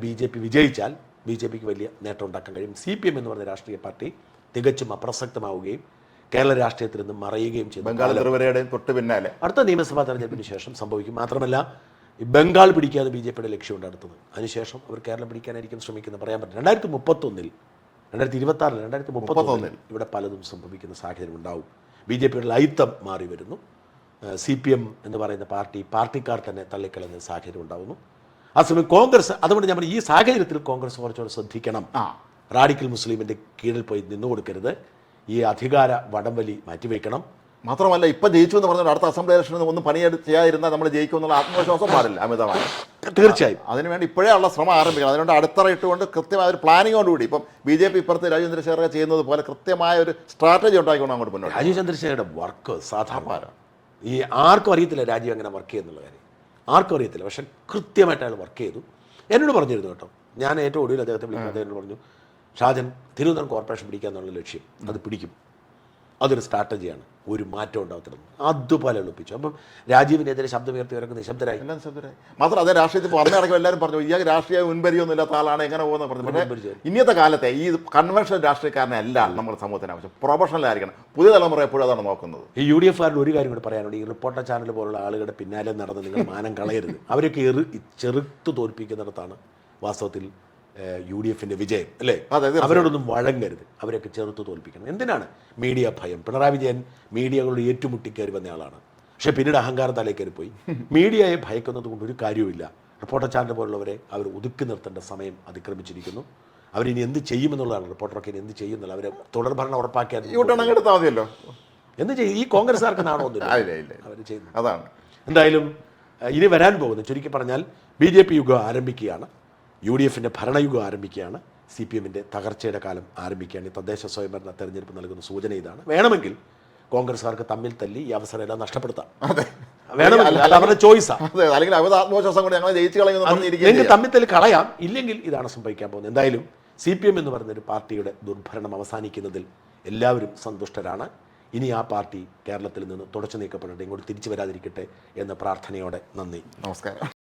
[SPEAKER 1] BJP വിജയിച്ചാൽ BJP-ക്ക് വലിയ നേട്ടം ഉണ്ടാക്കാൻ കഴിയും. CPM എന്ന് പറഞ്ഞ രാഷ്ട്രീയ പാർട്ടി തികച്ചും അപ്രസക്തമാവുകയും കേരള രാഷ്ട്രീയത്തിൽ നിന്ന് മറയുകയും ചെയ്തു.
[SPEAKER 2] ബംഗാൾ തൊട്ട് പിന്നാലെ
[SPEAKER 1] അടുത്ത നിയമസഭാ തെരഞ്ഞെടുപ്പിന് ശേഷം സംഭവിക്കും. മാത്രമല്ല, ബംഗാൾ പിടിക്കാതെ BJP-യുടെ ലക്ഷ്യമുണ്ട് അടുത്തത്. അതിനുശേഷം അവർ കേരളം പിടിക്കാനായിരിക്കും ശ്രമിക്കുന്നത്, പറയാൻ പറ്റില്ല. 2031, 2026, 2031 ഇവിടെ പലതും സംഭവിക്കുന്ന സാഹചര്യം ഉണ്ടാവും. BJP-യുടെ ലൈത്തം മാറി വരുന്നു. CPM എന്ന് പറയുന്ന പാർട്ടിക്കാർ തന്നെ തള്ളിക്കളയുന്ന സാഹചര്യം ഉണ്ടാകുന്നു. ആ സമയം കോൺഗ്രസ്, അതുകൊണ്ട് ഞാൻ ഈ സാഹചര്യത്തിൽ കോൺഗ്രസ് കുറച്ചുകൂടെ ശ്രദ്ധിക്കണം. റാഡിക്കൽ മുസ്ലിമിൻ്റെ കീഴിൽ പോയി നിന്നു കൊടുക്കരുത്. ഈ അധികാര വടംവലി മാറ്റിവെക്കണം.
[SPEAKER 2] മാത്രമല്ല, ഇപ്പം ജയിച്ചു എന്ന് പറഞ്ഞാൽ അടുത്ത അസംബ്ലി ഇലക്ഷനിൽ ഒന്നും ചെയ്യാതിരുന്നാൽ നമ്മൾ ജയിക്കും എന്നുള്ള ആത്മവിശ്വാസം പാടില്ല അമിതമായി.
[SPEAKER 1] തീർച്ചയായും
[SPEAKER 2] അതിനുവേണ്ടി ഇപ്പോഴേ ഉള്ള ശ്രമം ആരംഭിക്കണം. അതിനുവേണ്ടി അടിത്തറയിട്ടുകൊണ്ട് കൃത്യമായ ഒരു പ്ലാനിങ്ങോടുകൂടി ഇപ്പം BJP ഇപ്പുറത്ത് രാജീവ് ചന്ദ്രശേഖർ ചെയ്യുന്നത് പോലെ കൃത്യമായ ഒരു സ്ട്രാറ്റജി ഉണ്ടാക്കിക്കൊണ്ട് അങ്ങോട്ട് മുന്നോട്ട്.
[SPEAKER 1] രാജീവ് ചന്ദ്രശേഖരുടെ വർക്ക് സാധാരണ ഈ ആർക്കും അറിയത്തില്ല രാജീവ് അങ്ങനെ വർക്ക് ചെയ്യുന്നുള്ള കാര്യം, ആർക്കും അറിയത്തില്ല. പക്ഷെ കൃത്യമായിട്ട് അയാൾ വർക്ക് ചെയ്തു. എന്നോട് പറഞ്ഞിരുന്നു കേട്ടോ. ഞാൻ ഏറ്റവും ഒടുവിൽ അദ്ദേഹത്തെ വിളിക്കുന്നത് അദ്ദേഹം പറഞ്ഞു, ഷാജൻ, തിരുവനന്തപുരം കോർപ്പറേഷൻ പിടിക്കുക എന്നുള്ള ലക്ഷ്യം, അത് പിടിക്കും, അതൊരു സ്ട്രാറ്റജിയാണ്, ഒരു മാറ്റം ഉണ്ടാകത്തില്ല. അതുപോലെ എളുപ്പിച്ചു. അപ്പം രാജീവിനെതിരെ ശബ്ദമുയർത്തിയവരൊക്കെ നിശബ്ദരായി.
[SPEAKER 2] മാത്രം അതേ രാഷ്ട്രീയത്തിൽ പറഞ്ഞിടക്കും എല്ലാവരും പറഞ്ഞു, ഈ രാഷ്ട്രീയ മുൻപരിയൊന്നും ഇല്ലാത്ത ആളാണ്, എങ്ങനെ പോകുന്നത് പറഞ്ഞു. ഇന്നത്തെ കാലത്തെ ഈ കൺവെൻഷണൽ രാഷ്ട്രീയക്കാരനെ അല്ല നമ്മുടെ സമൂഹത്തിന് ആവശ്യം, പ്രൊഫഷണൽ ആയിരിക്കണം. പുതിയ തലമുറ എപ്പോഴും അതാണ് നോക്കുന്നത്.
[SPEAKER 1] ഈ UDF-കാരുടെ ഒരു കാര്യം കൂടി പറയാനുണ്ട്. ഈ റിപ്പോർട്ടർ ചാനൽ പോലുള്ള ആളുകളുടെ പിന്നാലെ നടന്ന് നിങ്ങൾ മാനം കളയരുത്. അവരൊക്കെ ചെറുത്ത് തോൽപ്പിക്കുന്നിടത്താണ് വാസ്തവത്തിൽ UDF-ന്റെ വിജയം, അല്ലേ? അവരോടൊന്നും വഴങ്ങരുത്, അവരൊക്കെ ചെറുത്ത് തോൽപ്പിക്കണം. എന്തിനാണ് മീഡിയ ഭയം? പിണറായി വിജയൻ മീഡിയകളോട് ഏറ്റുമുട്ടിക്കയറി വന്ന ആളാണ്. പക്ഷേ പിന്നീട് അഹങ്കാരം തലയിൽ കയറി പോയി. മീഡിയയെ ഭയക്കുന്നത് കൊണ്ട് ഒരു കാര്യവുമില്ല. റിപ്പോർട്ടർ ചാനൽ പോലുള്ളവരെ അവർ ഒതുക്കി നിർത്തേണ്ട സമയം അതിക്രമിച്ചിരിക്കുന്നു. അവരിനി എന്ത് ചെയ്യുമെന്നുള്ളതാണ്. റിപ്പോർട്ടറൊക്കെ ഇനി എന്ത് ചെയ്യുന്നില്ല, അവരെ തുടർഭരണം ഉറപ്പാക്കിയാൽ എന്ത് ചെയ്യും? ഈ കോൺഗ്രസ്സുകാർക്ക് നാണമൊന്നുമില്ല, അവർ ചെയ്യുന്നു.
[SPEAKER 2] അതാണ്
[SPEAKER 1] എന്തായാലും ഇനി വരാൻ പോകുന്നത്. ചുരുക്കി പറഞ്ഞാൽ BJP യുഗം ആരംഭിക്കുകയാണ്, UDF-ന്റെ ഭരണയുഗം ആരംഭിക്കുകയാണ്, CPM-ന്റെ തകർച്ചയുടെ കാലം ആരംഭിക്കുകയാണ്. ഈ തദ്ദേശ സ്വയംഭരണ തെരഞ്ഞെടുപ്പ് നൽകുന്ന സൂചന ഇതാണ്. വേണമെങ്കിൽ കോൺഗ്രസ്സുകാർക്ക് തമ്മിൽ തല്ലി ഈ അവസരം എല്ലാം നഷ്ടപ്പെടുത്താം. വേണമെങ്കിൽ അവരുടെ ചോയ്സാണ്. തമ്മിൽ തല്ലി കളയാം, ഇല്ലെങ്കിൽ ഇതാണ് സംഭവിക്കാൻ പോകുന്നത്. എന്തായാലും CPM എന്ന് പറയുന്ന ഒരു പാർട്ടിയുടെ ദുർഭരണം അവസാനിക്കുന്നതിൽ എല്ലാവരും സന്തുഷ്ടരാണ്. ഇനി ആ പാർട്ടി കേരളത്തിൽ നിന്ന് തുടച്ചു നീക്കപ്പെടട്ടെ, ഇങ്ങോട്ട് തിരിച്ചു വരാതിരിക്കട്ടെ എന്ന പ്രാർത്ഥനയോടെ നന്ദി,
[SPEAKER 2] നമസ്കാരം.